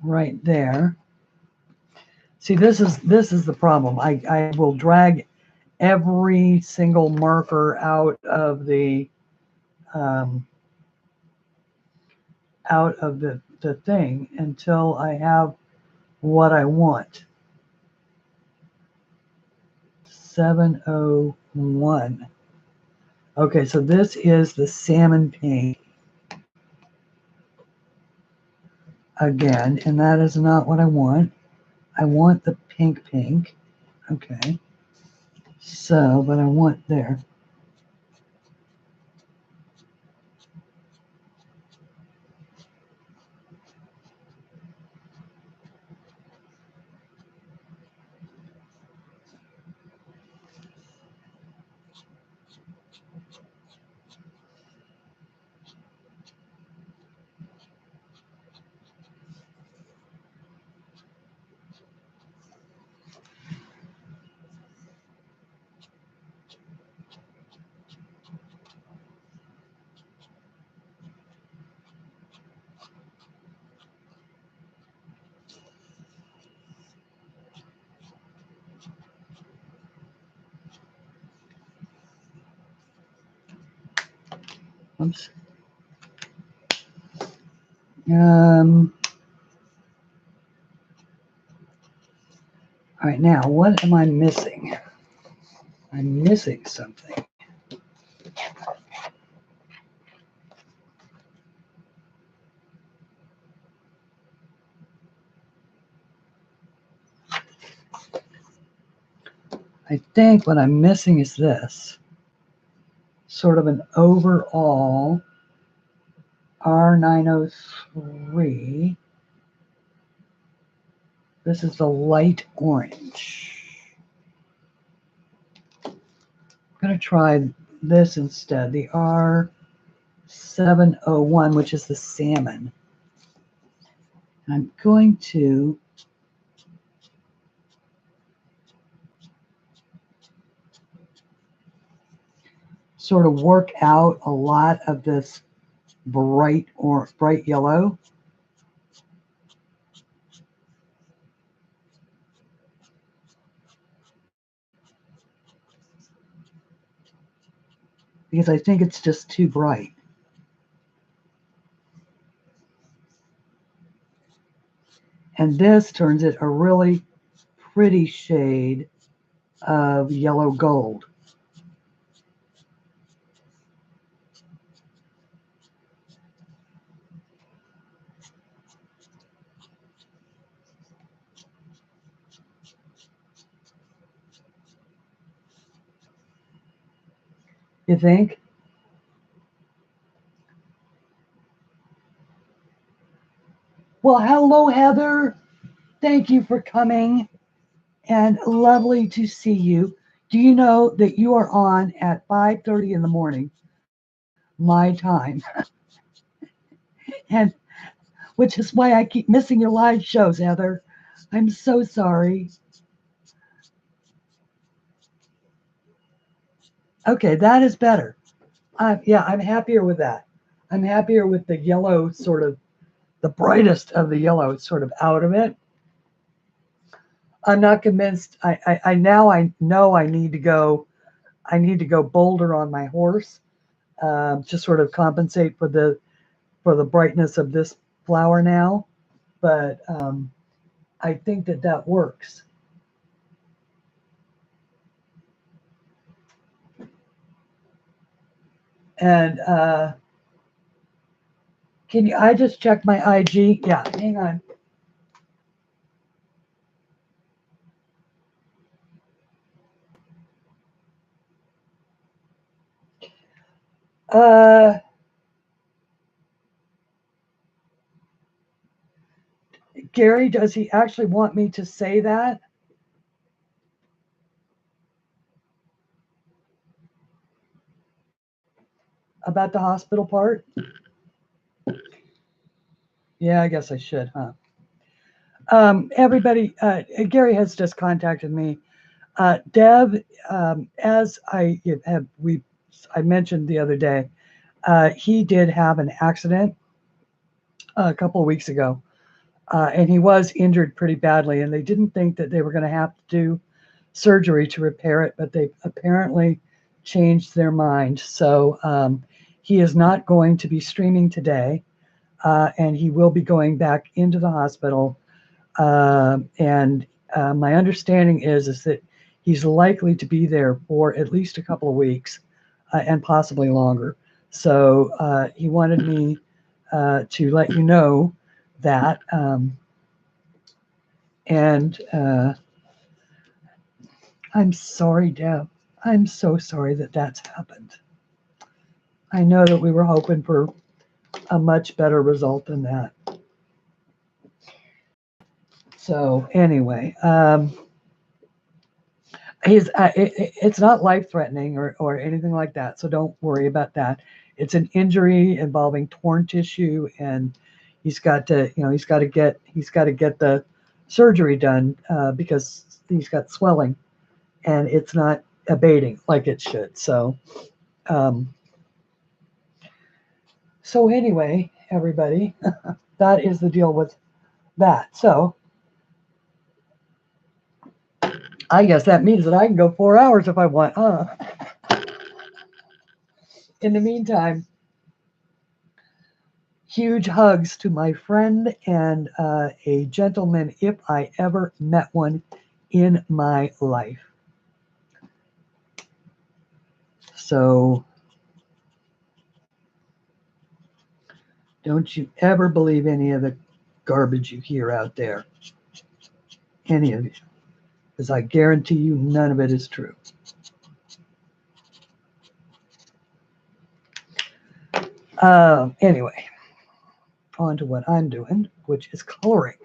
right there. See, this is the problem. I will drag every single marker out of the thing until I have what I want. 701. Okay, so this is the salmon pink again, and that is not what I want. I want the pink. Okay, so, but I want there. Oops. All right, now what am I missing? I'm missing something. I think what I'm missing is this. Sort of an overall R903. This is the light orange. I'm going to try this instead, the R701, which is the salmon. I'm going to sort of work out a lot of this bright yellow. Because I think it's just too bright. And this turns it a really pretty shade of yellow gold. You think? Well, hello, Heather. Thank you for coming, and lovely to see you. Do you know that you are on at 5:30 in the morning, my time? And which is why I keep missing your live shows, Heather. I'm so sorry. Okay, that is better. Yeah, I'm happier with that. I'm happier with the yellow, sort of the brightest of the yellow sort of out of it. I'm not convinced. I now I know I need to go. I need to go bolder on my horse to sort of compensate for the brightness of this flower now. But I think that that works. And can you? I just checked my IG. Yeah, hang on. Uh, Gary, does he actually want me to say that about the hospital part? Yeah, I guess I should, huh? Everybody, Gary has just contacted me. Deb, as I mentioned the other day, he did have an accident a couple of weeks ago, and he was injured pretty badly. And they didn't think that they were going to have to do surgery to repair it, but they apparently changed their mind. So he is not going to be streaming today, and he will be going back into the hospital. And my understanding is that he's likely to be there for at least a couple of weeks, and possibly longer. So he wanted me to let you know that. And I'm sorry, Deb. I'm so sorry that that's happened. I know that we were hoping for a much better result than that. So anyway, it's not life-threatening or anything like that, so don't worry about that. It's an injury involving torn tissue, and he's got to get the surgery done because he's got swelling, and it's not abating like it should. Um, so anyway, everybody, that is the deal with that. So I guess that means that I can go 4 hours if I want, huh? In the meantime, huge hugs to my friend and a gentleman if I ever met one in my life. So don't you ever believe any of the garbage you hear out there. Any of it. Because I guarantee you none of it is true. Anyway, on to what I'm doing, which is coloring.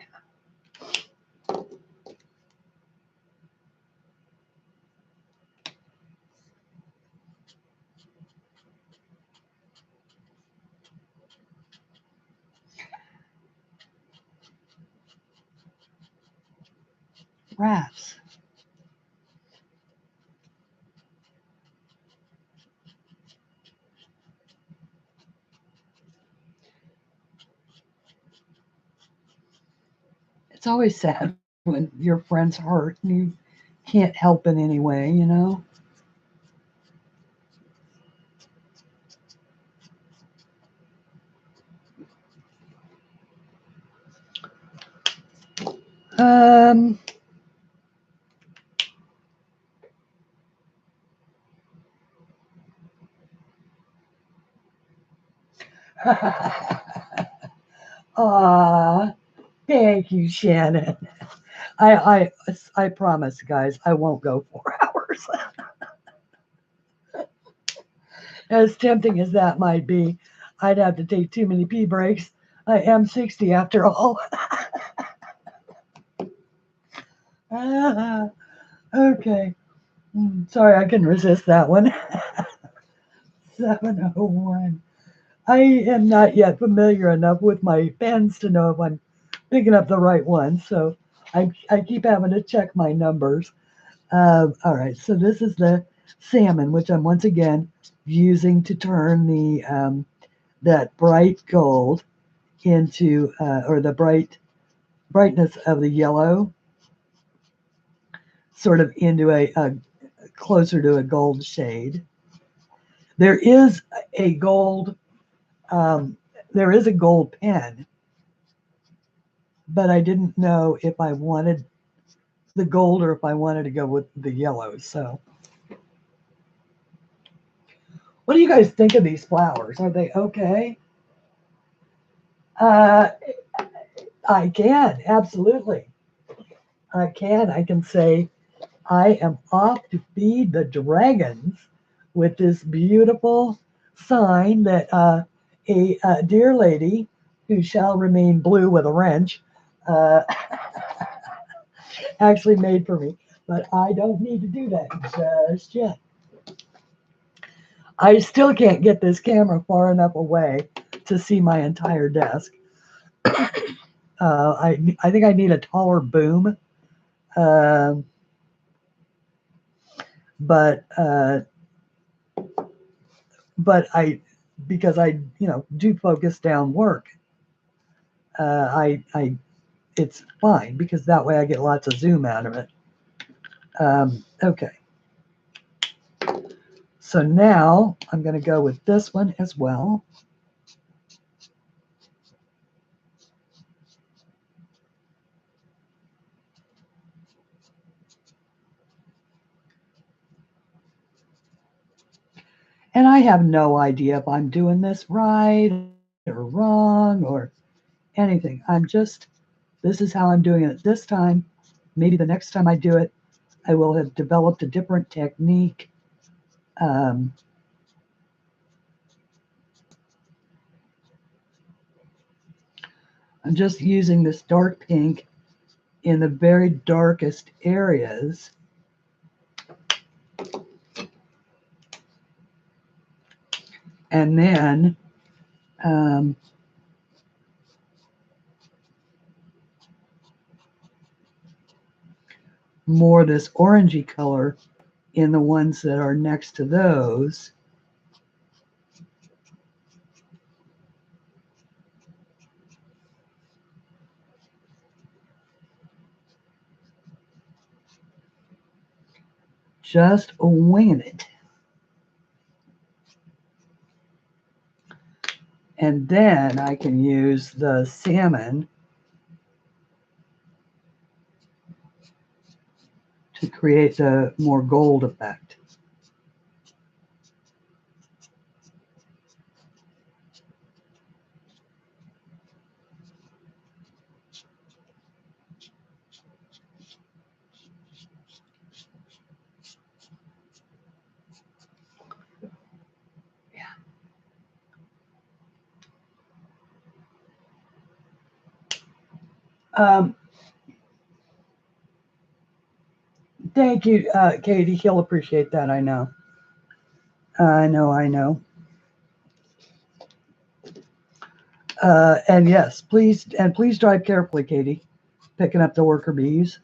Rats. It's always sad when your friend's hurt and you can't help in any way, you know? Um, Aw, thank you, Shannon. I promise, guys, I won't go 4 hours. As tempting as that might be, I'd have to take too many pee breaks. I am 60 after all. Okay. Sorry, I couldn't resist that one. 701. I am not yet familiar enough with my pens to know if I'm picking up the right one, so I keep having to check my numbers. All right, so this is the salmon, which I'm once again using to turn the that bright gold into, or the brightness of the yellow, sort of into a closer to a gold shade. There is a gold, um, there is a gold pen, but I didn't know if I wanted the gold or if I wanted to go with the yellow. So, what do you guys think of these flowers? Are they okay? Uh, I can, absolutely. I can. I can say I am off to feed the dragons with this beautiful sign that a dear lady who shall remain blue with a wrench uh, actually made for me. But I don't need to do that just yet. I still can't get this camera far enough away to see my entire desk. I think I need a taller boom, uh, but uh, but I because I do focus down work. I it's fine because that way I get lots of zoom out of it. Okay, so now I'm going to go with this one as well. And I have no idea if I'm doing this right or wrong or anything. This is how I'm doing it this time. Maybe the next time I do it, I will have developed a different technique. Um, I'm just using this dark pink in the very darkest areas. And then more this orangey color in the ones that are next to those. Just winging it. And then I can use the salmon to create the more gold effect. Um, Thank you, Katie. He'll appreciate that. I know. I know. I know. And yes, please drive carefully, Katie. Picking up the worker bees.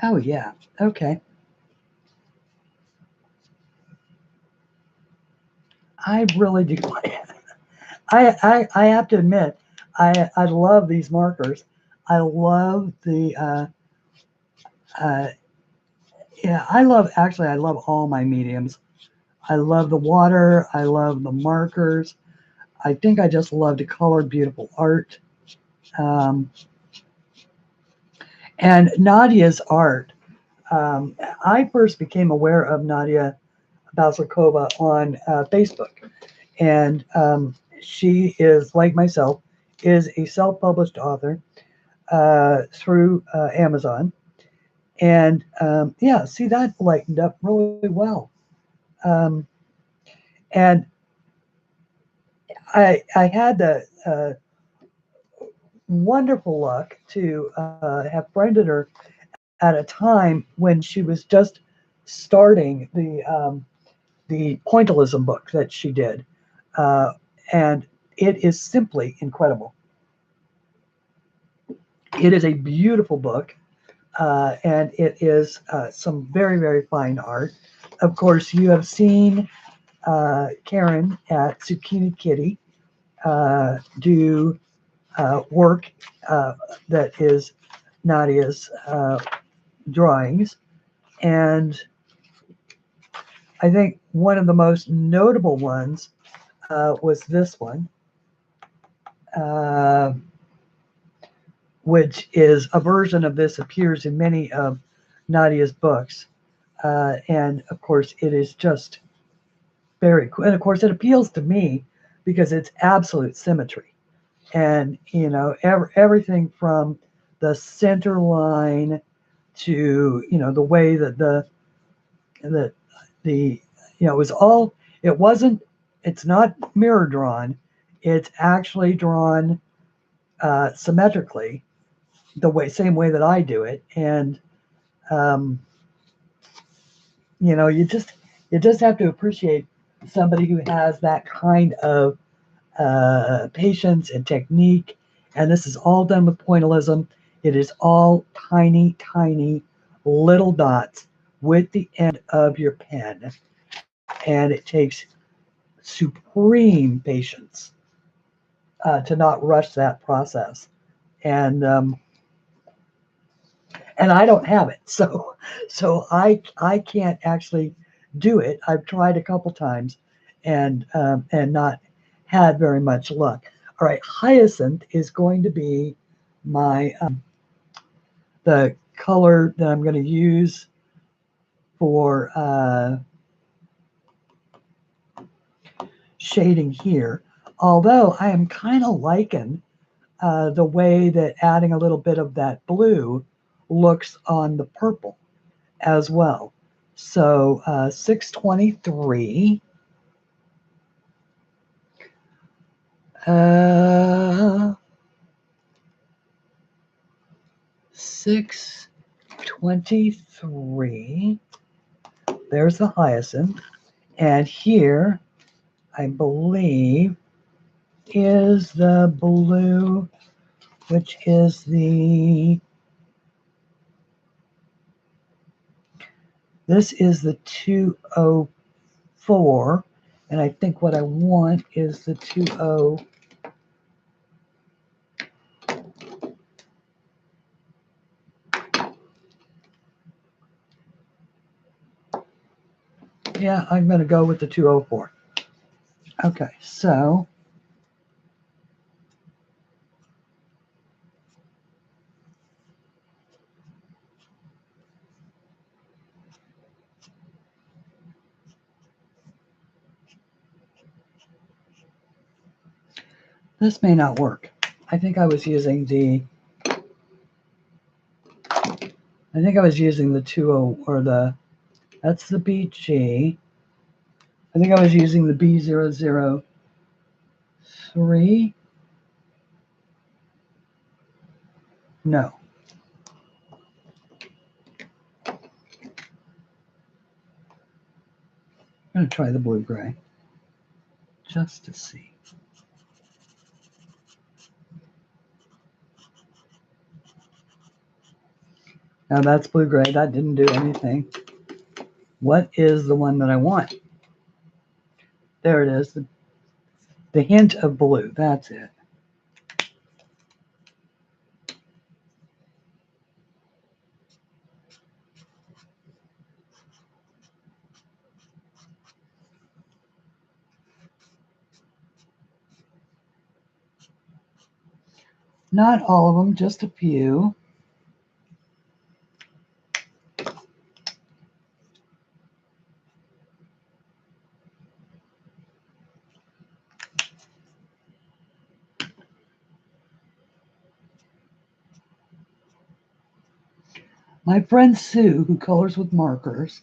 Oh yeah. Okay. I really do. I have to admit, I love these markers. I love the uh, yeah. I love all my mediums. I love the water. I love the markers. I think I just love to color beautiful art. Um, and Nadiya's art. I first became aware of Nadiya Vasilkova on Facebook, and she is like myself is a self-published author through Amazon. And yeah, see, that lightened up really well. Um, and I had the wonderful luck to have friended her at a time when she was just starting the pointillism book that she did, uh, and it is simply incredible. It is a beautiful book, and it is some very, very fine art. Of course, you have seen Karen at Zucchini Kitty do work that is Nadiya's drawings. And I think one of the most notable ones was this one, uh, which is a version of this, appears in many of Nadiya's books. And of course, it is just very cool. And of course, it appeals to me because it's absolute symmetry. And, you know, everything from the center line to, you know, the way that the you know, it was all, it wasn't, it's not mirror drawn, it's actually drawn symmetrically, the way, same way that I do it. And um, you know, you just have to appreciate somebody who has that kind of patience and technique. And this is all done with pointillism. It is all tiny, tiny little dots with the end of your pen. And it takes supreme patience to not rush that process. And and I don't have it, so I can't actually do it. I've tried a couple times, and not had very much luck. All right, hyacinth is going to be my the color that I'm going to use for shading here. Although I am kind of liking the way that adding a little bit of that blue looks on the purple as well. So 623. 623. There's the hyacinth. And here, I believe, is the blue, which is this is the 204. And I think what I want is the 20. Yeah, I'm going to go with the 204. Okay, so this may not work. I think I was using the I think I was using the 20, or that's the BG. I think I was using the B003. No. I'm going to try the blue gray just to see. Now that's blue gray. That didn't do anything. What is the one that I want? There it is. The hint of blue. That's it. Not all of them, just a few. My friend Sue, who colors with markers,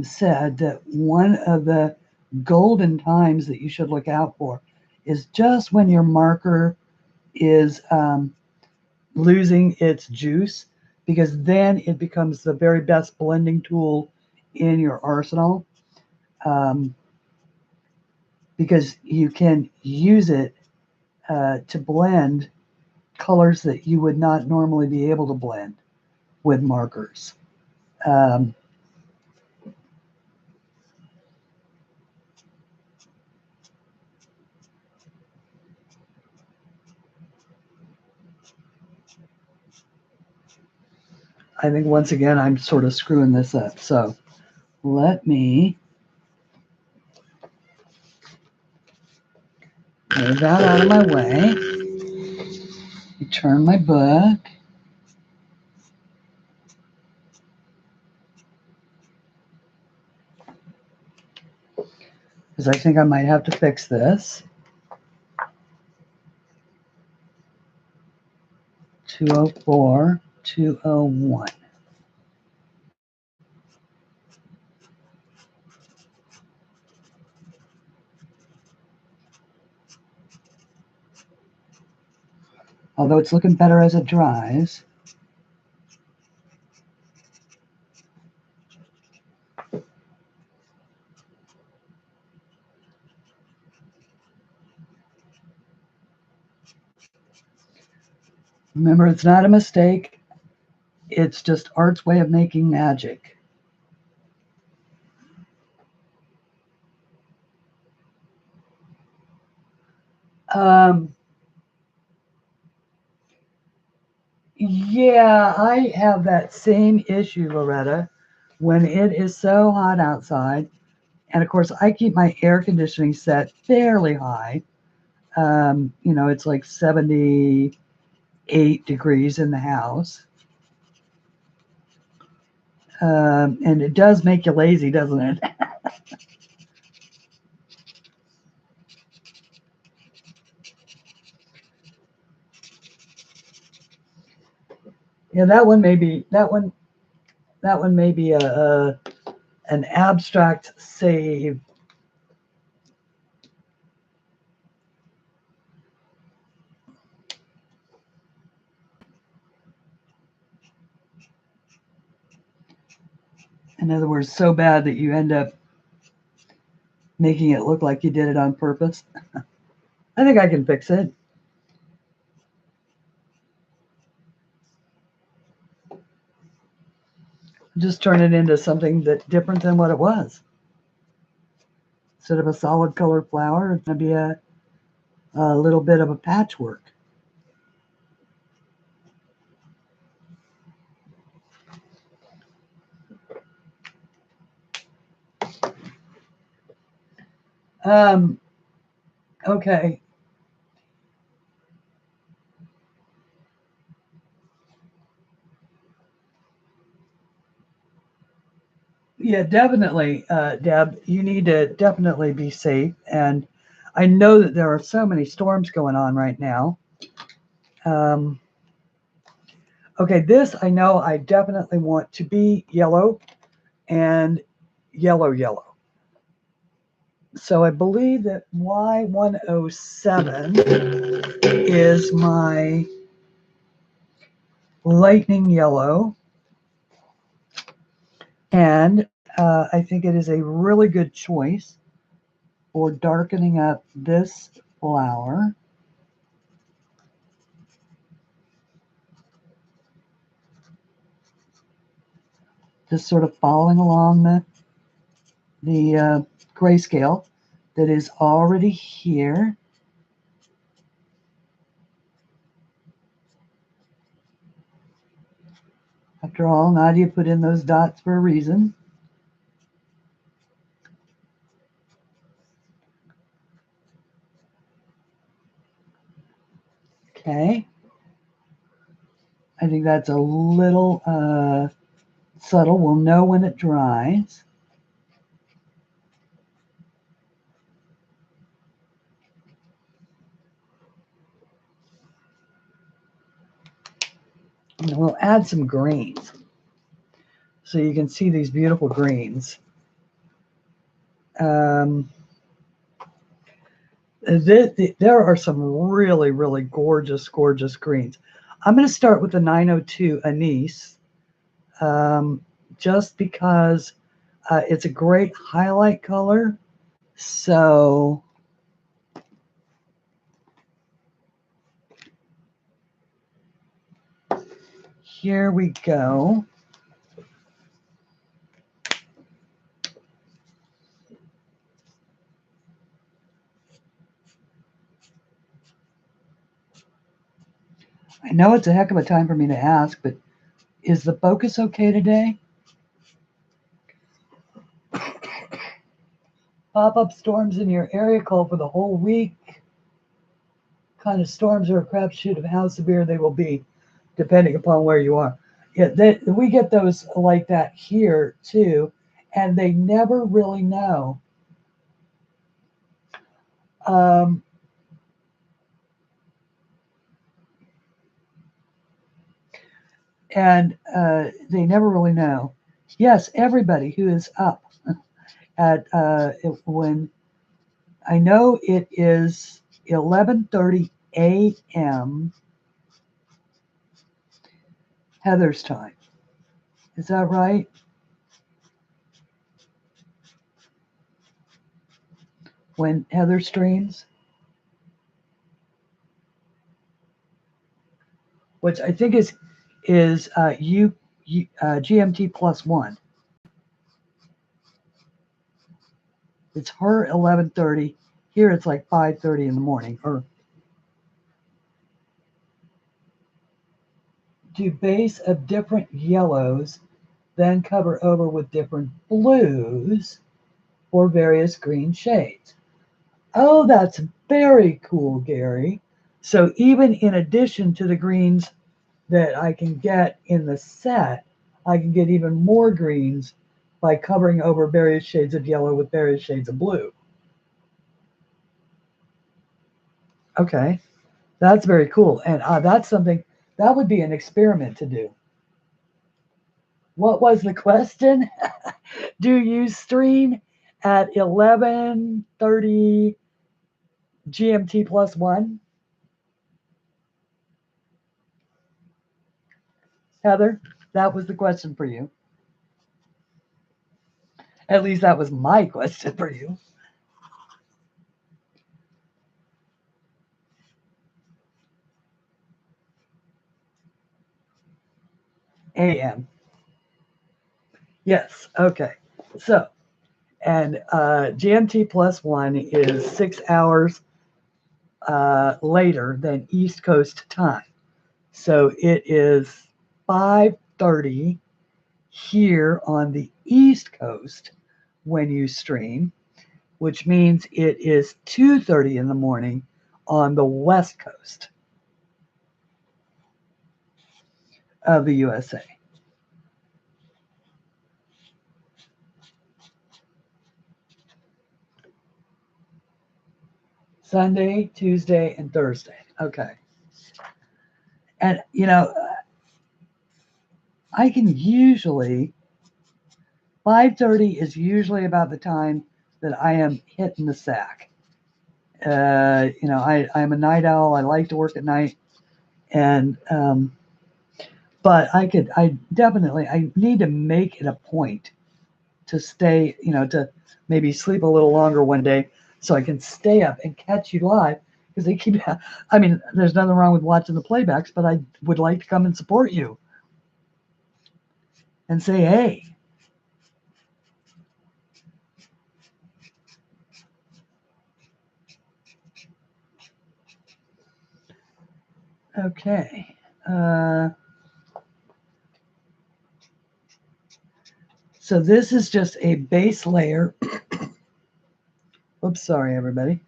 said that one of the golden times that you should look out for is just when your marker is losing its juice, because then it becomes the very best blending tool in your arsenal, um, because you can use it to blend colors that you would not normally be able to blend with markers. Um, I think once again I'm sort of screwing this up. So let me move that out of my way. Return my book. Because I think I might have to fix this. 204, 201. Although it's looking better as it dries. Remember, it's not a mistake. It's just art's way of making magic. Yeah, I have that same issue, Loretta, when it is so hot outside. And of course, I keep my air conditioning set fairly high. It's like 78 degrees in the house. And it does make you lazy, doesn't it? Yeah, that one may be an abstract save. In other words, so bad that you end up making it look like you did it on purpose. I think I can fix it. Just turn it into something that's different than what it was. Instead of a solid colored flower, it's going to be a little bit of a patchwork. Okay. Yeah, definitely, Deb. You need to definitely be safe. And I know that there are so many storms going on right now. Um, okay, this I know I definitely want to be yellow and yellow. So I believe that Y107 is my lightning yellow. And I think it is a really good choice for darkening up this flower. Just sort of following along the grayscale that is already here. After all, Nadiya put in those dots for a reason. Okay. I think that's a little subtle. We'll know when it dries. And we'll add some greens. so you can see these beautiful greens. There are some really, really gorgeous, gorgeous greens. I'm going to start with the 902 Anise, just because it's a great highlight color. So here we go. I know it's a heck of a time for me to ask, but is the focus okay today? Pop-up storms in your area call for the whole week. Kind of storms are a crapshoot of how severe they will be, depending upon where you are. Yeah, we get those like that here too, and they never really know. And they never really know. Yes, everybody who is up at when I know it is 11:30 a.m. Heather's time. Is that right? When Heather streams, which I think is GMT +1. It's her 11:30. Here it's like 5:30 in the morning. Or do base of different yellows, then cover over with different blues or various green shades. Oh, that's very cool, Gary. So even in addition to the greens that I can get in the set, I can get even more greens by covering over various shades of yellow with various shades of blue. Okay, that's very cool. And that's something that would be an experiment to do. What was the question? Do you stream at 11:30 GMT +1? Heather, that was the question for you. At least that was my question for you. AM. Yes. Okay. So, and GMT +1 is 6 hours later than East Coast time. So it is 5:30 here on the East Coast when you stream, which means it is 2:30 in the morning on the West Coast of the USA. Sunday, Tuesday, and Thursday. Okay. And, I can usually, 5:30 is usually about the time that I am hitting the sack. I'm a night owl. I like to work at night. And, but I need to make it a point to stay, to maybe sleep a little longer one day so I can stay up and catch you live, because there's nothing wrong with watching the playbacks, but I would like to come and support you and say, hey. Okay. So this is just a base layer. Oops, sorry, everybody.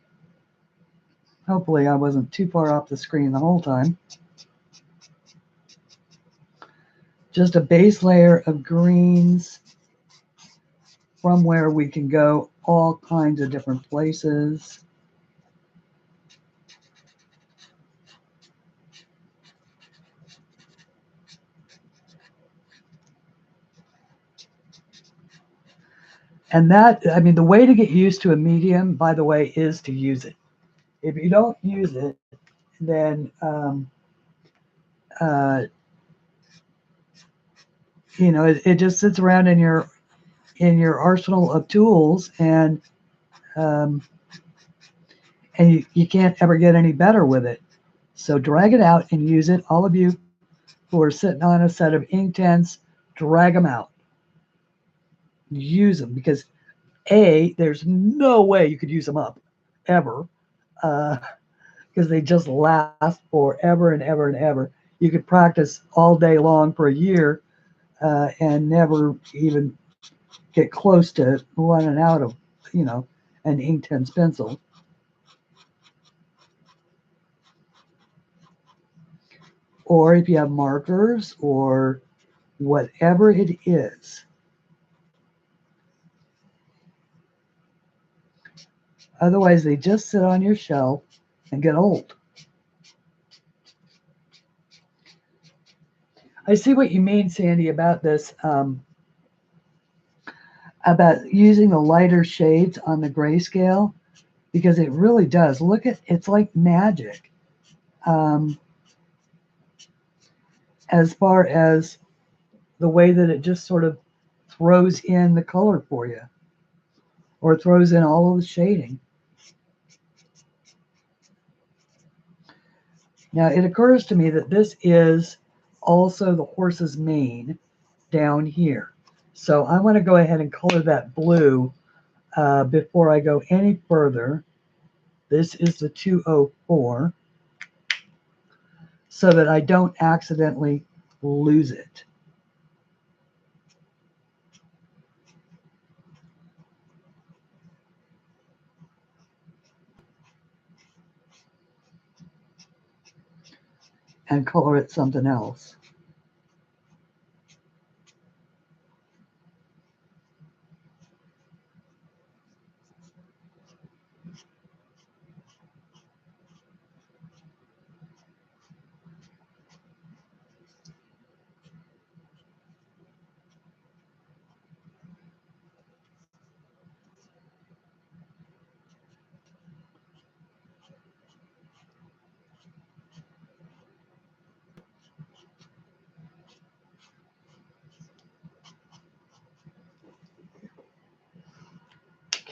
Hopefully I wasn't too far off the screen the whole time. Just a base layer of greens from where we can go all kinds of different places. And that, I mean, the way to get used to a medium, by the way, is to use it. If you don't use it, then uh, it just sits around in your arsenal of tools, um, and you can't ever get any better with it. So drag it out and use it. All of you who are sitting on a set of Inktense, drag them out. Use them because there's no way you could use them up ever, because they just last forever and ever and ever. You could practice all day long for a year and never even get close to running out of, you know, an Inktense pencil. Or if you have markers or whatever it is. Otherwise, they just sit on your shelf and get old. I see what you mean, Sandy, about this, about using the lighter shades on the grayscale, because it really does. Look at, it's like magic. Um, as far as the way that it just sort of throws in the color for you, or throws in all of the shading. Now, it occurs to me that this is also the horse's mane down here. So I want to go ahead and color that blue before I go any further. This is the 204, so that I don't accidentally lose it. And color it something else.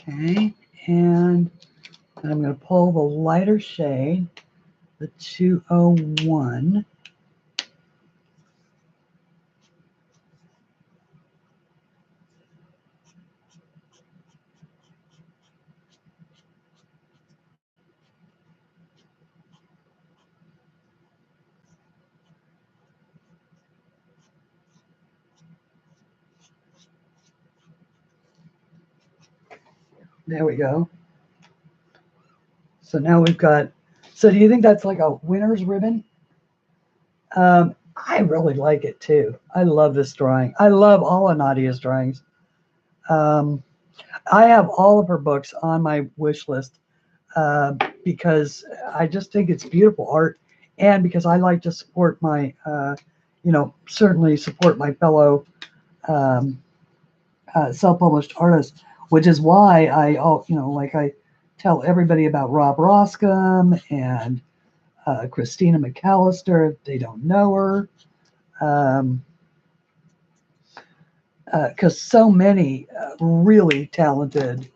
Okay, and I'm going to pull the lighter shade, the 201. There we go. So now we've got, so do you think that's like a winner's ribbon? I really like it too. I love this drawing. I love all of Nadiya's drawings. Um, I have all of her books on my wish list because I just think it's beautiful art, and because I like to support my, certainly support my fellow um, self-published artists, which is why like I tell everybody about Rob Roscom and Christina McAllister if they don't know her. Because so many really talented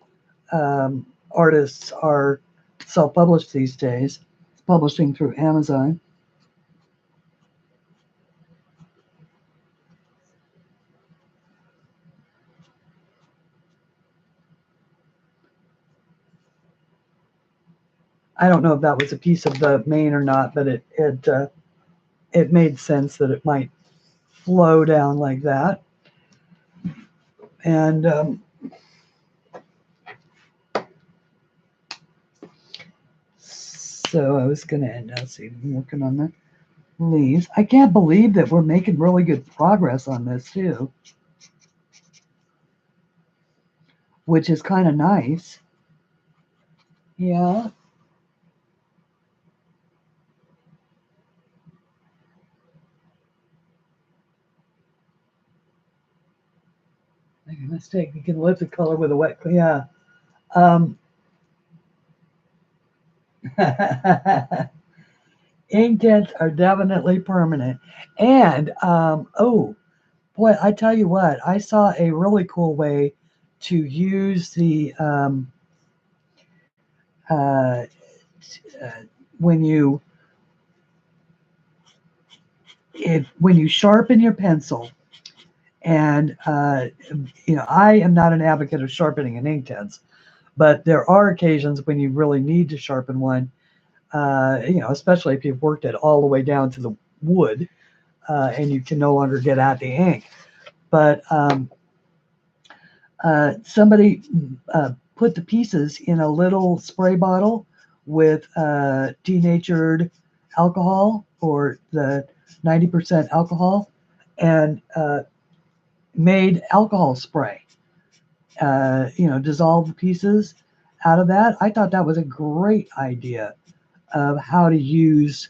artists are self-published these days, publishing through Amazon. I don't know if that was a piece of the mane or not, but it made sense that it might flow down like that. And so I was going to end. Let's see, I'm working on the leaves. I can't believe that we're making really good progress on this too, which is kind of nice. Yeah. mistake. You can lift the color with a wet, yeah. Um, ink tints are definitely permanent. And, oh, boy, I tell you what, I saw a really cool way to use the, uh, uh, when you, when you sharpen your pencil, and, I am not an advocate of sharpening an ink tints, but there are occasions when you really need to sharpen one, especially if you've worked it all the way down to the wood, and you can no longer get at the ink. But somebody put the pieces in a little spray bottle with denatured alcohol, or the 90% alcohol, and made alcohol spray. Dissolve the pieces out of that. I thought that was a great idea of how to use.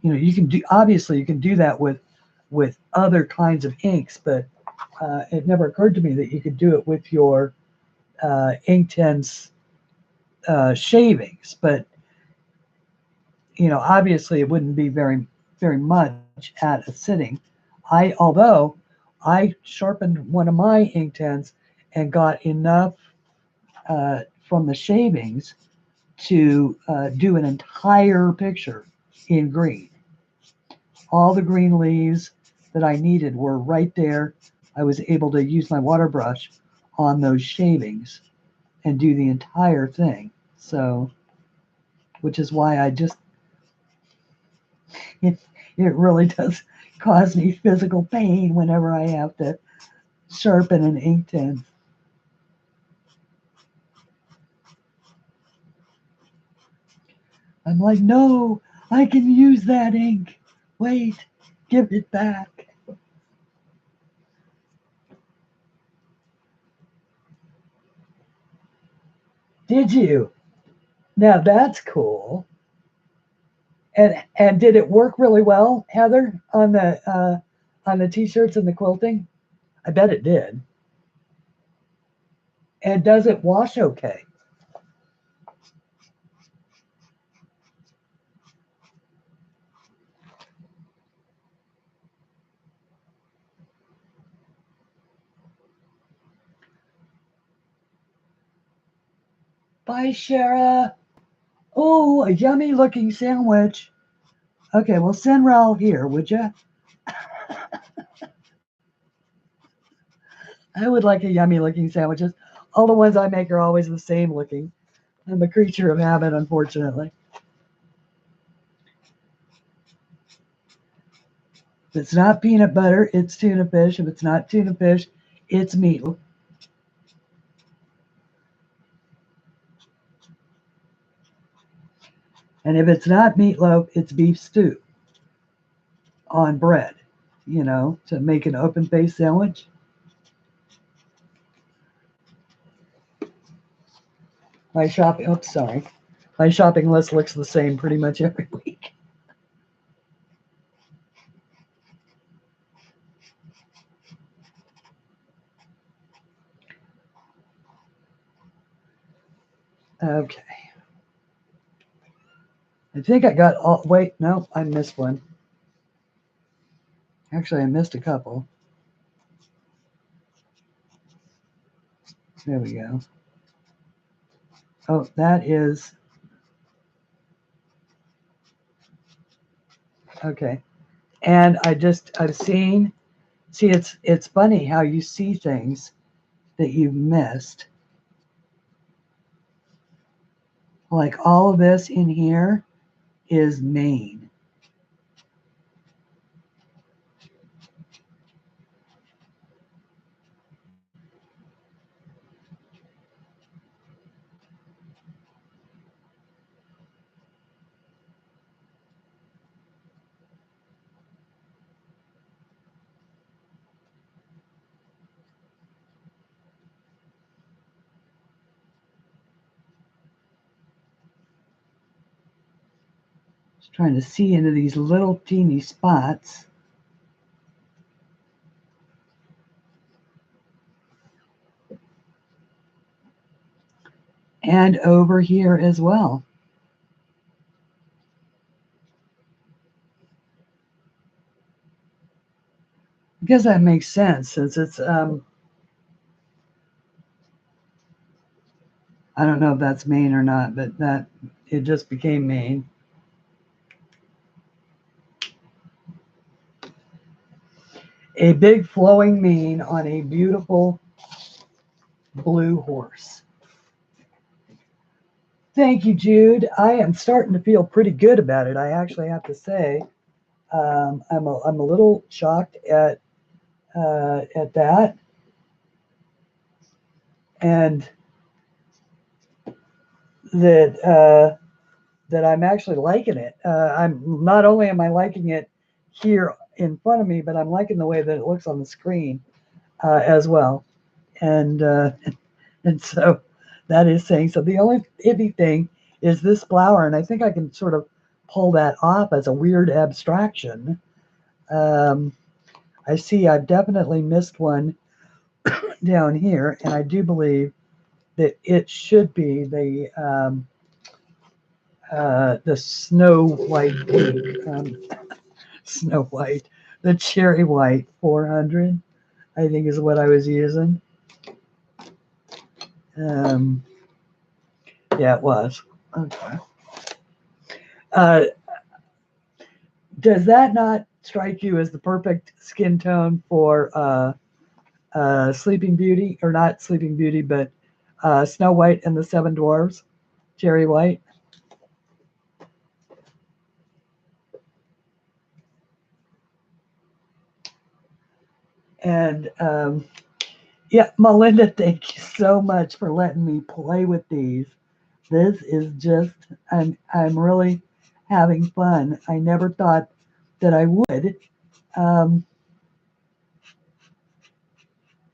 You can do, obviously you can do that with other kinds of inks, but it never occurred to me that you could do it with your Inktense shavings. But obviously it wouldn't be very very much at a sitting. Although I sharpened one of my Inktense and got enough from the shavings to do an entire picture in green. All the green leaves that I needed were right there. I was able to use my water brush on those shavings and do the entire thing. So, which is why it, it really does cause me physical pain whenever I have to sharpen an ink pen. I'm like, no, I can use that ink. Wait, give it back. Did you? Now that's cool. And did it work really well, Heather, on the t-shirts and the quilting? I bet it did. And does it wash okay? Bye, Shara. Oh, a yummy looking sandwich. Okay, well, send Raul here, would you? I would like a yummy looking sandwiches. All the ones I make are always the same looking. I'm a creature of habit, unfortunately. If it's not peanut butter, it's tuna fish. If it's not tuna fish, it's meatloaf. And if it's not meatloaf, it's beef stew on bread, to make an open faced sandwich. My shopping, oops, sorry. My shopping list looks the same pretty much every week. Okay. I think I got all, wait, no, I missed one. Actually, I missed a couple. There we go. Oh, that is, okay. And I've seen, see, it's funny how you see things that you've missed. Like all of this in here is Maine. Just trying to see into these little teeny spots. and over here as well. I guess that makes sense since it's, I don't know if that's Maine or not, but that it just became Maine. A big flowing mane on a beautiful blue horse. Thank you, Jude. I am starting to feel pretty good about it. I actually have to say, I'm a little shocked at that, and that I'm actually liking it. I'm not only am I liking it here in front of me, but I'm liking the way that it looks on the screen as well. And and so that is saying so. The only iffy thing is this flower, and I think I can sort of pull that off as a weird abstraction. Um, I see I've definitely missed one down here, and I do believe that it should be the snow white pink, snow white, the cherry white 400, I think is what I was using. Um, yeah, it was. Okay. Uh, does that not strike you as the perfect skin tone for Sleeping Beauty, or not Sleeping Beauty, but Snow White and the Seven Dwarfs, cherry white? And yeah, Melinda, thank you so much for letting me play with these. This is just, I'm really having fun. I never thought that I would. Um,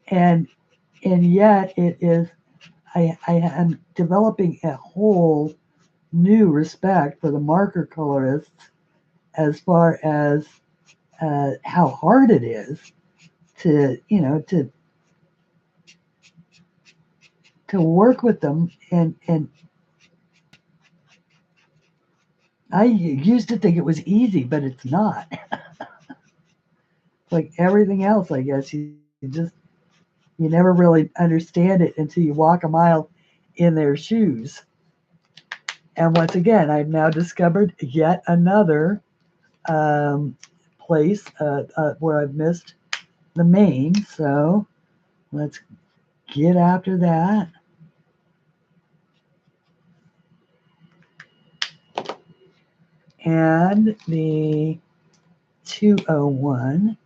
and and yet it is, I am developing a whole new respect for the marker colorists as far as how hard it is to, to work with them. And I used to think it was easy, but it's not. Like everything else, I guess you never really understand it until you walk a mile in their shoes. And once again, I've now discovered yet another um, place where I've missed the main. So let's get after that. And the 201.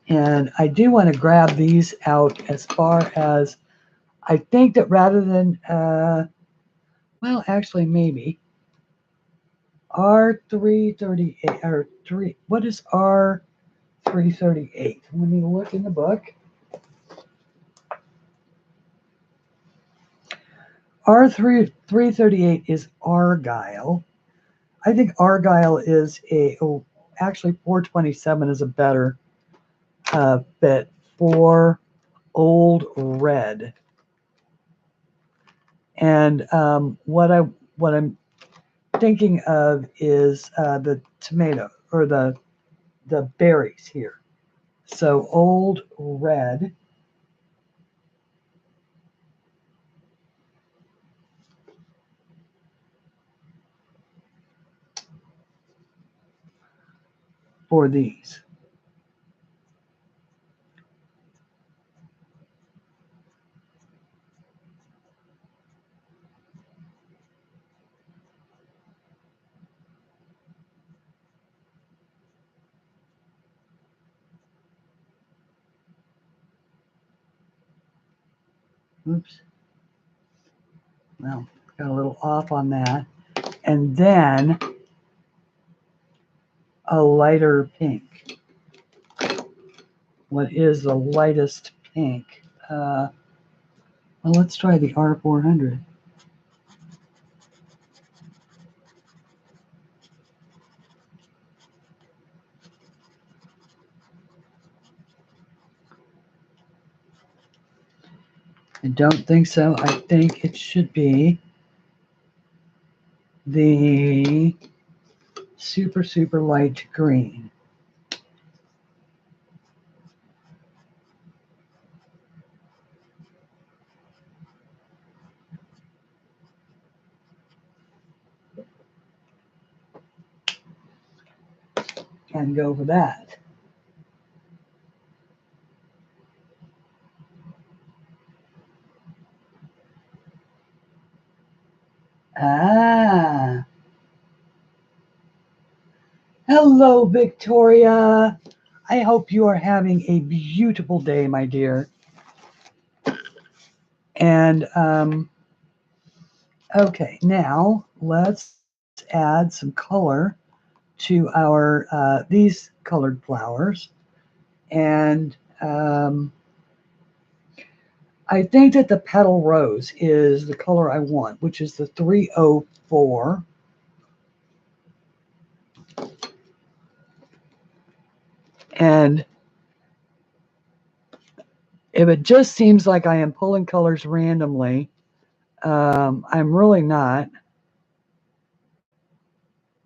And I do want to grab these out as far as, I think that rather than, well, actually, maybe R338 or 3, what is R338? Let me look in the book. R338 is Argyle. I think Argyle is actually 427 is a better bet for Old Red. And what I'm thinking of is the tomato, or the berries here. So Old Red. For these. Oops. Well, got a little off on that. And then a lighter pink. What is the lightest pink? Well, let's try the R400. I don't think so. I think it should be the super, super light green. And go for that. Ah. Hello, Victoria. I hope you are having a beautiful day, my dear. And okay, now let's add some color to our these colored flowers. And I think that the petal rose is the color I want, which is the 304. And if it just seems like I am pulling colors randomly, I'm really not.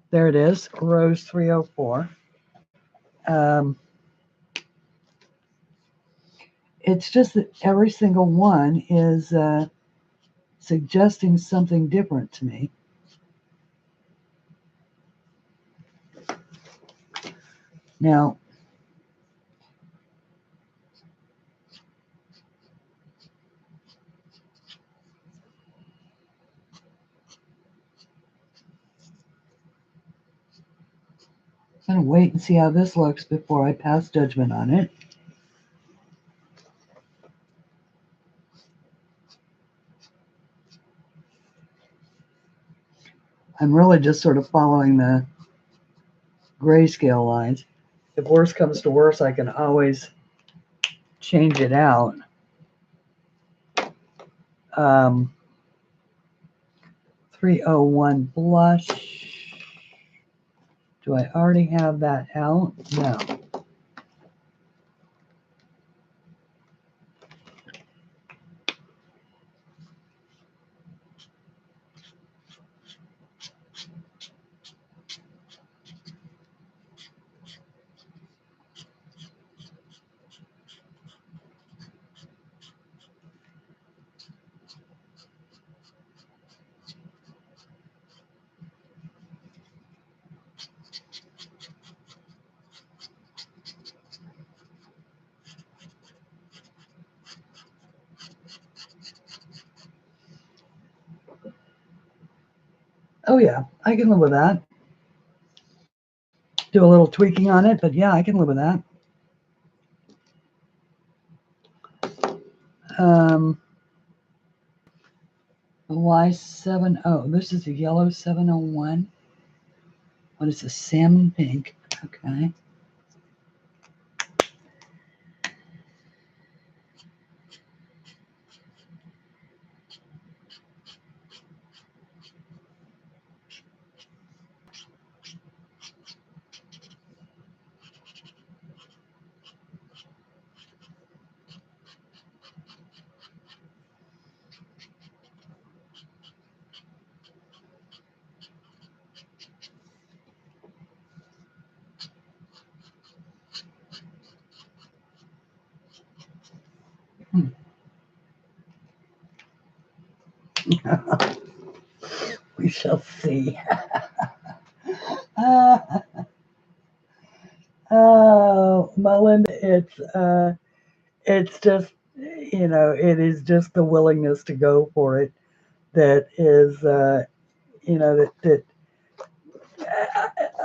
There it is, Rose 304. It's just that every single one is suggesting something different to me. Now, I'm going to wait and see how this looks before I pass judgment on it. I'm really just sort of following the grayscale lines. If worse comes to worse, I can always change it out. 301 blush. Do I already have that out? No. Oh yeah, I can live with that. Do a little tweaking on it, but yeah, I can live with that. Y70. This is a yellow 701. What is this? Salmon pink. Okay. We shall see. Oh, Melinda, it's just, it is just the willingness to go for it that is,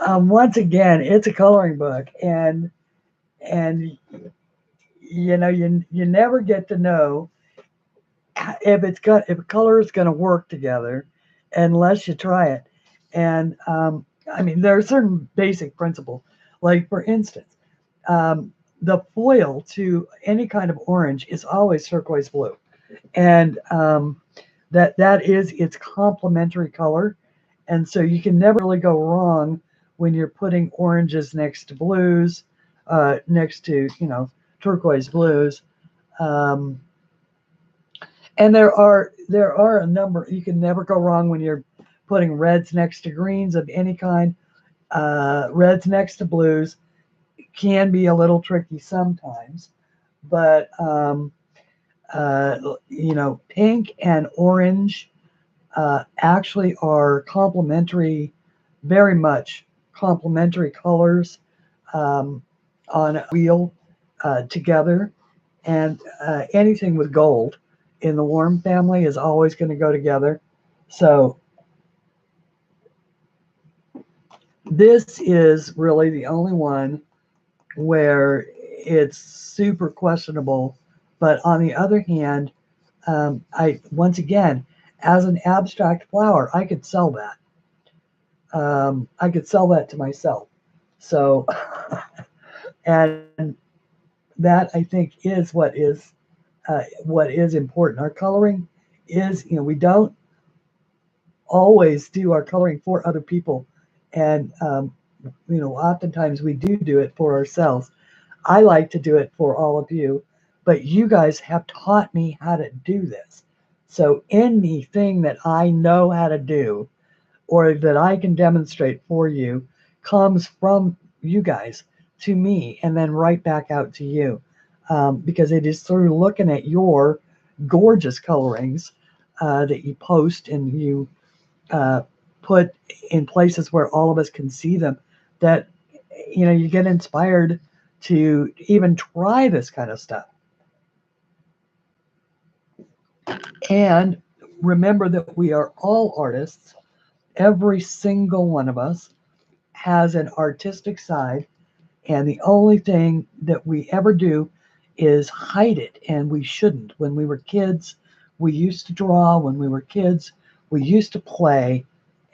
once again, it's a coloring book, and you never get to know if a color is going to work together unless you try it. And I mean, there are certain basic principles, like for instance, the foil to any kind of orange is always turquoise blue, and that is its complementary color, and so you can never really go wrong when you're putting oranges next to blues, next to turquoise blues. And there are a number. You can never go wrong when you're putting reds next to greens of any kind. Reds next to blues can be a little tricky sometimes, but pink and orange actually are complementary, very much complementary colors um, on a wheel together. And anything with gold in the warm family is always going to go together. So this is really the only one where it's super questionable. But on the other hand, I once again, as an abstract flower, I could sell that. I could sell that to myself. So, and that I think is what is important. Our coloring is, we don't always do our coloring for other people, and oftentimes we do it for ourselves. I like to do it for all of you, but you guys have taught me how to do this. So anything that I know how to do or that I can demonstrate for you comes from you guys to me and then right back out to you. Because it is through looking at your gorgeous colorings that you post and you uh, put in places where all of us can see them that you get inspired to even try this kind of stuff. And remember that we are all artists. Every single one of us has an artistic side, and the only thing that we ever do is hide it, and we shouldn't. When we were kids, we used to draw. When we were kids, we used to play,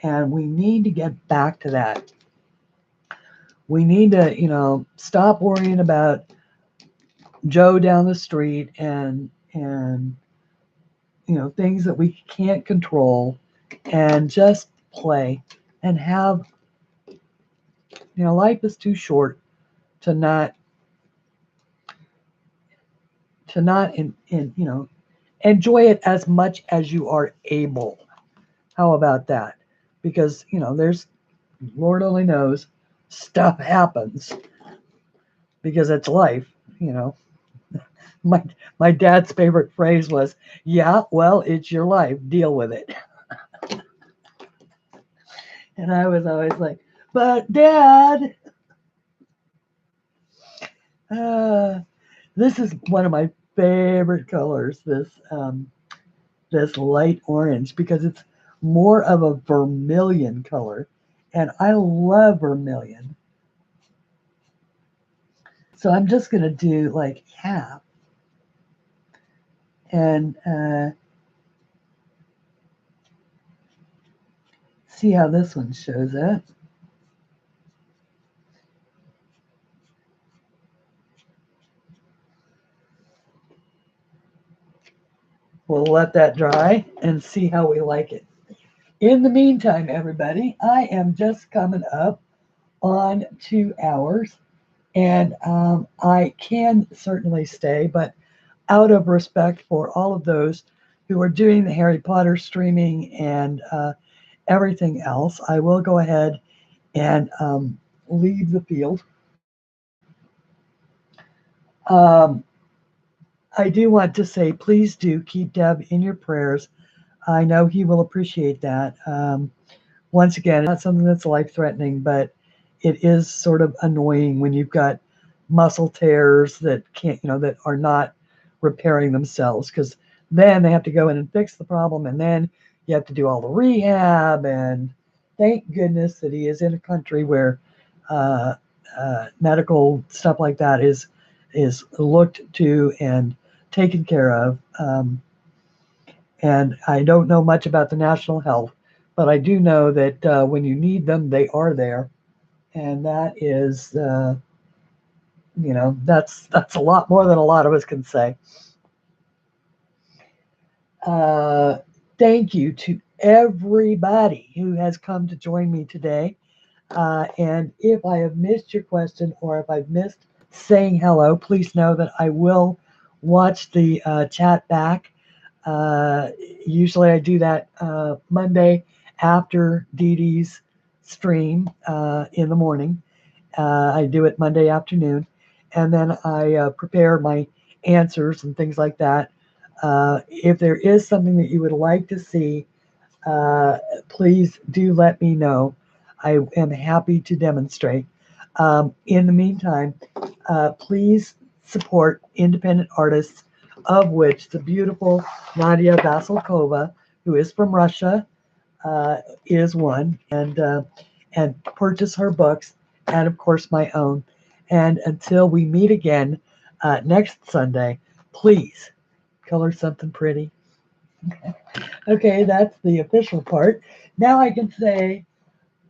and we need to get back to that. We need to, stop worrying about Joe down the street and things that we can't control, and just play and have, life is too short to not enjoy it as much as you are able. How about that? Because there's, Lord only knows, stuff happens because it's life. you know my my dad's favorite phrase was, yeah, well, it's your life, deal with it. And I was always like, but Dad, uh, this is one of my favorite colors, this light orange, because it's more of a vermilion color, and I love vermilion. So I'm just going to do like half, and see how this one shows up. We'll let that dry and see how we like it. In the meantime, everybody, I am just coming up on 2 hours, and I can certainly stay, but out of respect for all of those who are doing the Harry Potter streaming and everything else, I will go ahead and leave the field. Um, I do want to say, please do keep Deb in your prayers. I know he will appreciate that. Once again, it's not something that's life threatening, but it is sort of annoying when you've got muscle tears that can't, that are not repairing themselves, because then they have to go in and fix the problem, and then you have to do all the rehab. And thank goodness that he is in a country where uh, medical stuff like that is looked to and taken care of. And I don't know much about the national health, but I do know that when you need them, they are there, and that is, that's a lot more than a lot of us can say. Uh, Thank you to everybody who has come to join me today. And if I have missed your question or if I've missed saying hello, please know that I will watch the chat back. Uh, Usually I do that Monday after Dee Dee's stream in the morning. I do it Monday afternoon, and then I prepare my answers and things like that. If there is something that you would like to see, uh, please do let me know. I am happy to demonstrate. In the meantime, please support independent artists, of which the beautiful Nadiya Vasilkova, who is from Russia, is one, and purchase her books, and of course my own. And until we meet again next Sunday, please color something pretty. Okay, that's the official part. Now I can say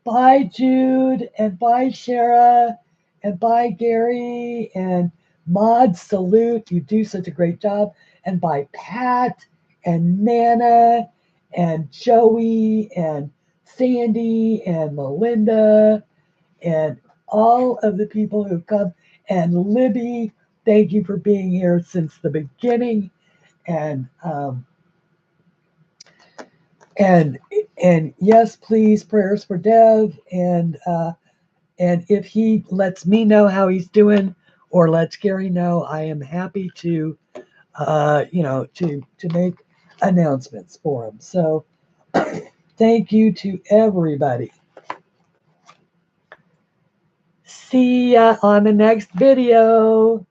bye, Jude, and bye, Shara, and bye, Gary, and Maud, salute. You do such a great job. And bye, Pat, and Nana, and Joey, and Sandy, and Melinda, and all of the people who've come. And Libby, thank you for being here since the beginning. And and and yes, please, prayers for Dev, and if he lets me know how he's doing or lets Gary know, I am happy to to make announcements for him. So thank you to everybody. See ya on the next video.